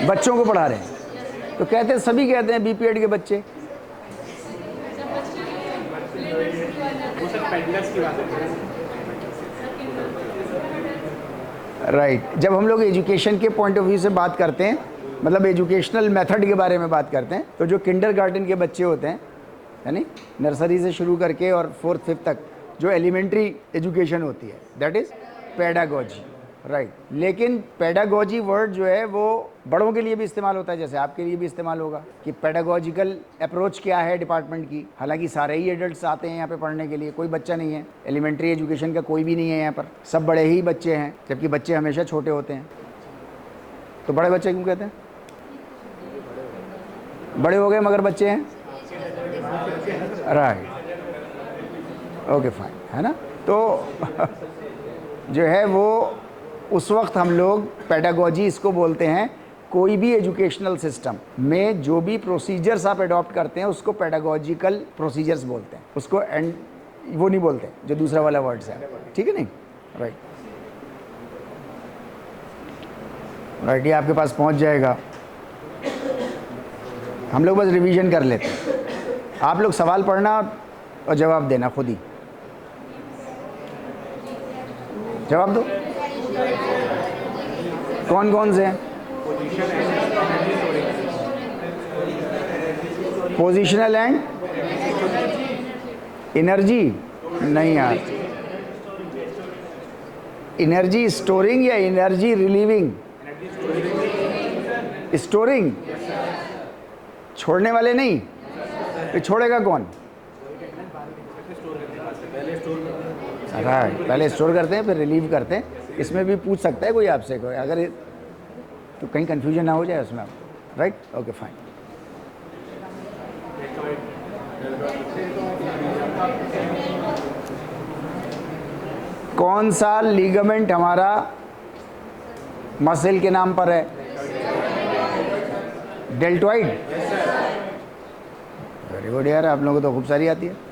बच्चों को पढ़ा रहे हैं। तो कहते हैं, सभी कहते हैं बीपीएड के बच्चे। राइट। जब हम लोग एजुकेशन के पॉइंट ऑफ व्यू से बात करते हैं, मतलब एजुकेशनल मेथड के बारे में बात करते हैं, तो जो किंडरगार्टन के बच्चे होते हैं, यानी नर्सरी से शुरू करके और 4th 5th तक जो एलिमेंट्री एजुकेशन होती है, दैट इज़ पेडागोजी। राइट। लेकिन पेडागोजी वर्ड जो है वो बड़ों के लिए भी इस्तेमाल होता है, जैसे आपके लिए भी इस्तेमाल होगा कि पेडागोजिकल अप्रोच क्या है डिपार्टमेंट की। हालांकि सारे ही एडल्ट्स आते हैं यहाँ पे पढ़ने के लिए, कोई बच्चा नहीं है, एलिमेंट्री एजुकेशन का कोई भी नहीं है यहाँ पर, सब बड़े ही बच्चे हैं, जबकि बच्चे हमेशा छोटे होते हैं। तो बड़े बच्चे क्यों कहते हैं? बड़े हो गए मगर बच्चे हैं। राइट, ओके फाइन, है ना। तो जो है वो उस वक्त हम लोग पेडागोजी इसको बोलते हैं, कोई भी एजुकेशनल सिस्टम में जो भी प्रोसीजर्स आप अडॉप्ट करते हैं उसको पेडागोजिकल प्रोसीजर्स बोलते हैं, उसको एंड वो नहीं बोलते जो दूसरा वाला वर्ड्स है, ठीक है नहीं। राइट राइट, ये आपके पास पहुंच जाएगा। हम लोग बस रिवीजन कर लेते हैं, आप लोग सवाल पढ़ना और जवाब देना, खुद ही जवाब दो। कौन कौन से हैं? पोजिशनल एंड एनर्जी, नहीं यार, एनर्जी स्टोरिंग या एनर्जी रिलीविंग? स्टोरिंग, छोड़ने वाले नहीं, तो छोड़ेगा कौन? राइट, पहले स्टोर करते हैं फिर रिलीव करते हैं। इसमें भी पूछ सकता है कोई आपसे, कोई अगर तो कहीं कंफ्यूजन ना हो जाए उसमें। Right, okay fine. कौन सा लिगामेंट हमारा मसल के नाम पर है? डेल्टॉइड। वेरी गुड यार, आप लोगों को तो खूब सारी आती है।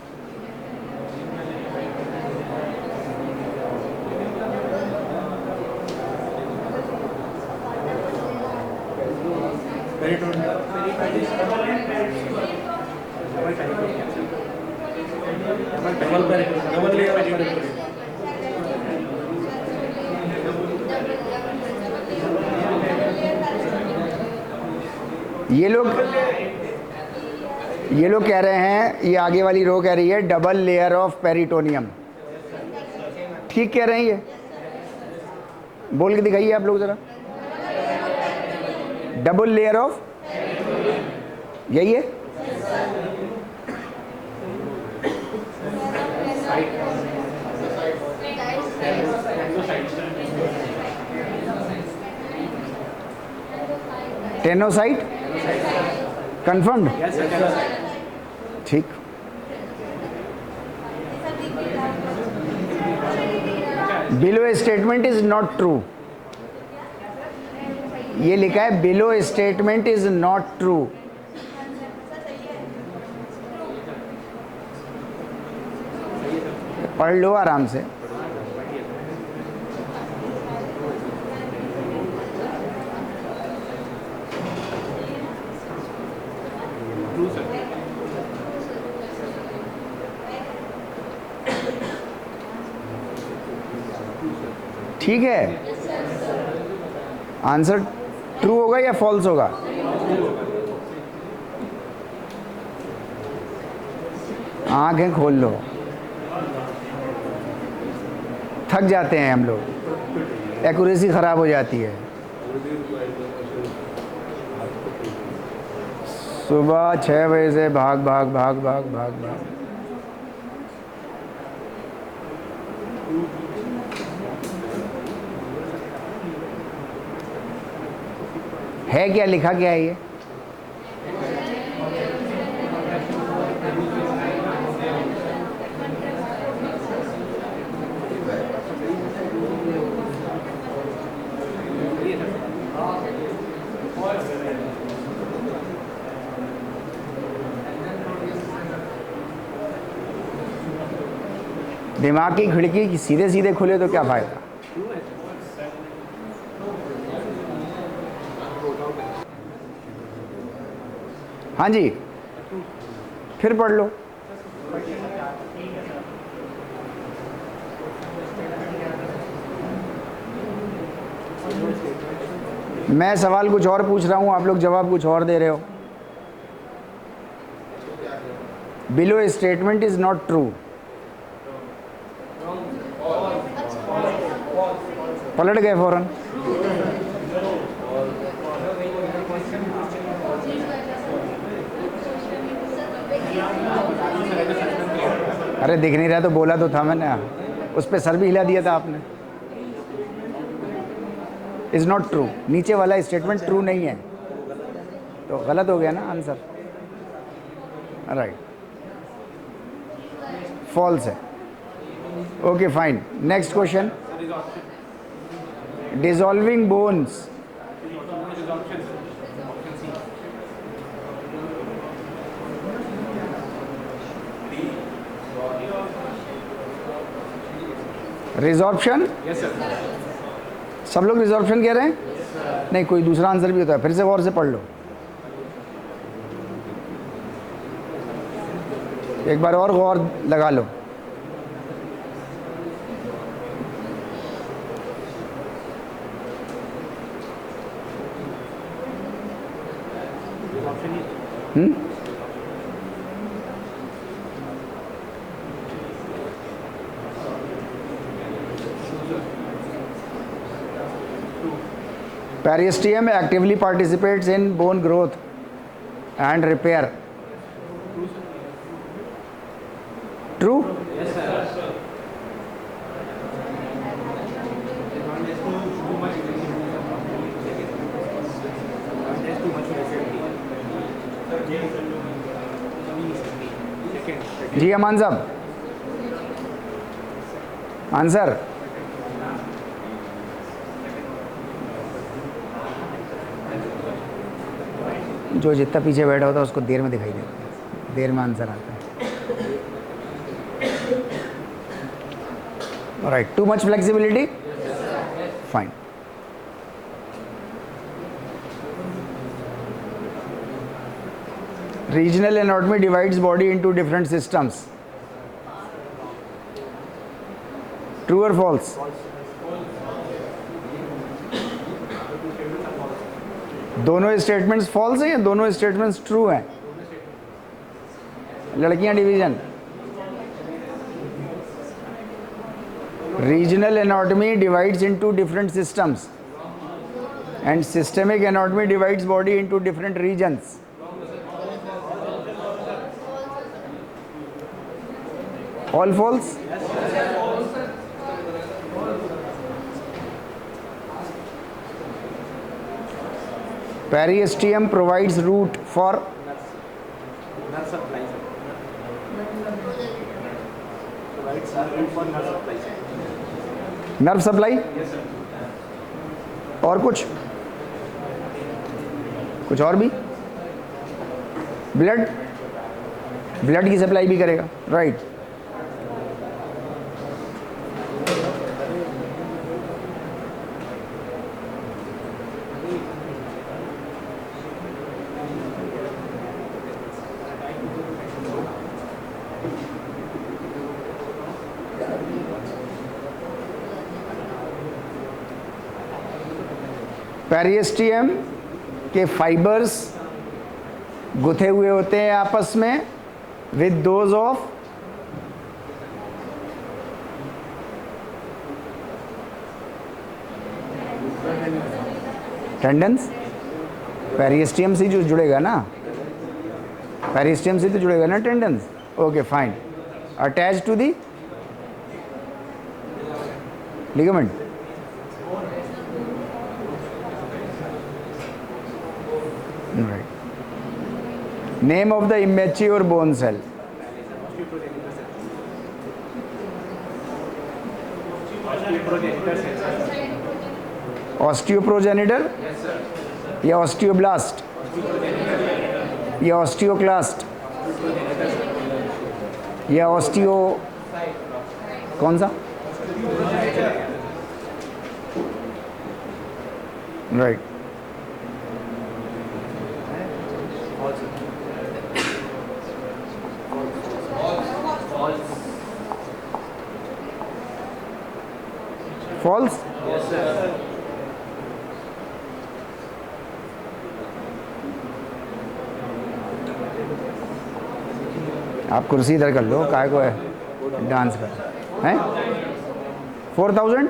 ये लोग कह रहे हैं, ये आगे वाली रो कह रही है डबल लेयर ऑफ पेरिटोनियम। ठीक कह रहे हैं, ये बोल के दिखाइए आप लोग जरा। डबल लेयर ऑफ, यही है। टेनोसाइट, कंफर्म्ड, ठीक। Below statement is not true, ये लिखा है below statement is not true. पढ़ लो आराम से। ठीक है, आंसर ट्रू होगा या फॉल्स होगा? आंखें खोल लो, थक जाते हैं हम लोग, एक्यूरेसी ख़राब हो जाती है। सुबह 6 बजे से भाग भाग भाग भाग भाग भाग। है क्या, लिखा क्या है ये? दिमाग की खिड़की सीधे सीधे खुले तो क्या फायदा? हाँ जी, फिर पढ़ लो। मैं सवाल कुछ और पूछ रहा हूँ, आप लोग जवाब कुछ और दे रहे हो। Below statement is not true. पलट गए फौरन। अरे दिख नहीं रहा तो बोला तो था मैंने, उस पर सर भी हिला दिया था आपने। इज नॉट ट्रू, नीचे वाला स्टेटमेंट ट्रू नहीं है, तो गलत हो गया ना आंसर। राइट, फॉल्स है। Okay fine, next question. Dissolving bones, resorption. सब लोग रिजॉर्प्शन कह रहे हैं? नहीं, कोई दूसरा आंसर भी होता है, फिर से गौर से पढ़ लो। एक बार और गौर लगा लो। Periosteum actively participates in bone growth and repair. True? Yes, sir. जी अमान साहब, आंसर। जो जितना पीछे बैठा होता है उसको देर में दिखाई देता है, देर में आंसर आता है। Right, too much flexibility, fine. Regional anatomy divides body into different systems. True or false? दोनों स्टेटमेंट्स फॉल्स हैं या दोनों स्टेटमेंट्स ट्रू हैं? लड़कियां division. Regional anatomy divides into different systems and systemic anatomy divides body into different regions. All false? Periosteum provides root for Nerve supply. Provides root for nerve supply. nerve supply. Yes, sir. और कुछ और भी? ब्लड, ब्लड की सप्लाई भी करेगा। राइट, पेरिस्टियम के फाइबर्स गुथे हुए होते हैं आपस में with those of tendons. Periosteum से जो जुड़ेगा ना, पेरिस्टियम से तो जुड़ेगा ना tendons. Okay fine, attach to the ligament. Name of the immature bone cell. Osteoprogenitor या ऑस्टियोब्लास्ट या ऑस्टियोक्लास्ट या ऑस्टियो कौन सा? राइट. फॉल्स. आप कुर्सी इधर कर लो, काय को है डांस कर हैं. 4000.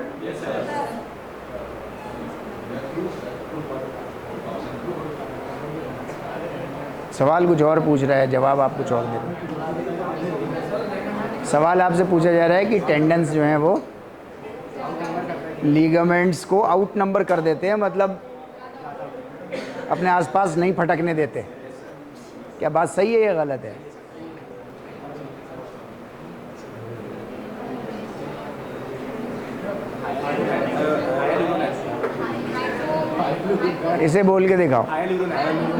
सवाल कुछ और पूछ रहा है, जवाब आप कुछ और दे रहे हैं. सवाल आपसे पूछा जा रहा है कि टेंडेंस जो हैं वो लीगामेंट्स को आउट नंबर कर देते हैं, मतलब अपने आसपास नहीं फटकने देते. क्या बात सही है या गलत है? इसे बोल के दिखाओ.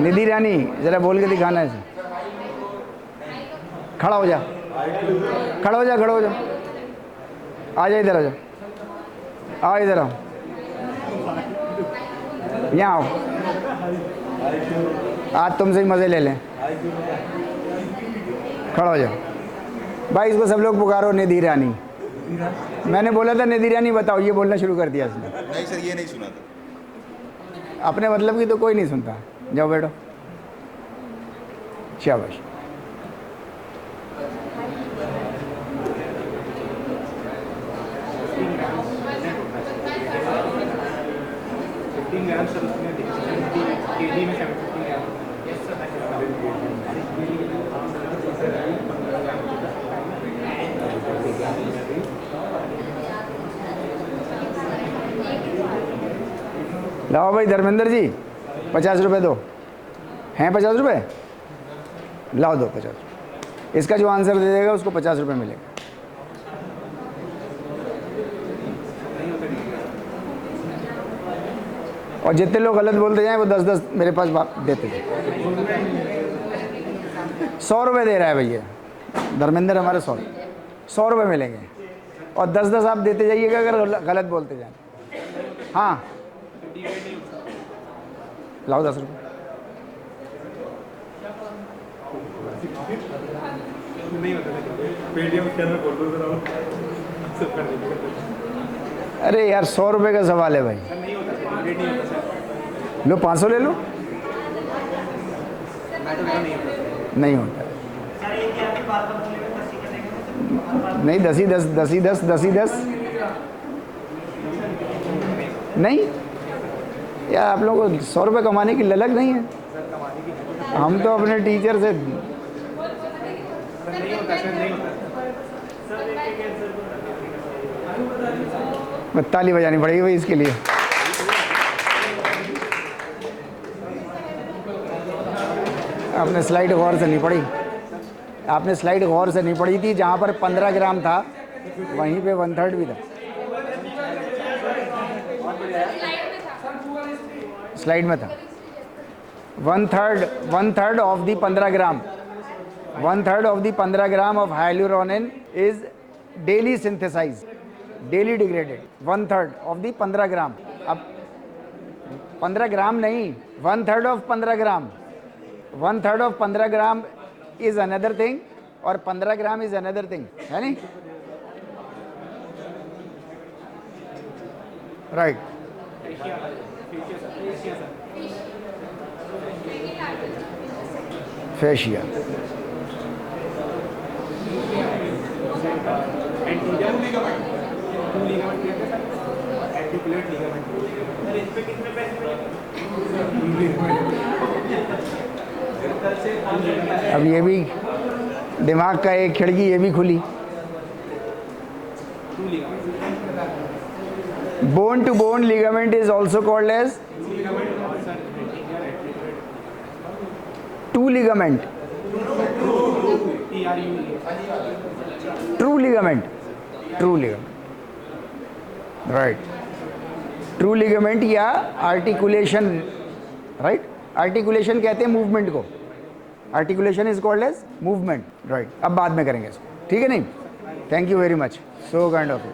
निधि रानी जरा बोल के दिखाना इसे. खड़ा हो जा, खड़ा हो जा, खड़ा हो जा. आ जा इधर, आ जा, आओ इधर आओ, यहाँ आओ. आज तुमसे ही मज़े ले लें. खड़ा हो जाओ भाई. इसको सब लोग पुकारो निधि रानी. मैंने बोला था निधि रानी बताओ, ये बोलना शुरू कर दिया इसने. नहीं सर, ये नहीं सुना था. अपने मतलब की तो कोई नहीं सुनता. जाओ बैठो. शाबाश. लाओ भाई धर्मेंद्र जी, 50 रुपये दो. हैं 50 रुपये? लाओ दो 50. इसका जो आंसर दे देगा उसको 50 रुपये मिलेगा. और जितने लोग गलत बोलते जाएं वो 10-10 मेरे पास देते जाए. 100 रुपये दे रहा है भैया धर्मेंद्र हमारे. 100 रुपये मिलेंगे और 10-10 आप देते जाइएगा अगर गलत बोलते जाएं. हाँ लाओ 10 रुपये. अरे यार 100 रुपये का सवाल है भाई. लो 500 ले लो. नहीं होता. नहीं 10 ही 10, 10 ही 10, 10 ही 10. नहीं यार, आप लोगों को 100 रुपये कमाने की ललक नहीं है. हम तो अपने टीचर से ताली बजानी पड़ेगी भाई इसके लिए. आपने स्लाइड गौर से नहीं पढ़ी. आपने स्लाइड गौर से नहीं पढ़ी थी. जहाँ पर 15 ग्राम था वहीं पे 1/3 भी था. स्लाइड में था 1/3 of the 15 gram. 1/3 of the 15 gram of hyaluronan is daily synthesize, daily degraded. 1/3 of the 15 gram. अब 15 ग्राम नहीं, 1/3 of 15 gram. 1/3 of 15 gram is another thing और 15 ग्राम इज अनदर थिंग, है नहीं? राइट. फेशिया. अब ये भी दिमाग का एक खिड़की ये भी खुली. Bone to bone ligament is also called as true ligament. True ligament, true ligament, right, true ligament या आर्टिकुलेशन, राइट, आर्टिकुलेशन कहते हैं मूवमेंट को, articulation is called as movement, right. अब बाद में करेंगे इसको, ठीक है नहीं, thank you very much, so kind of you.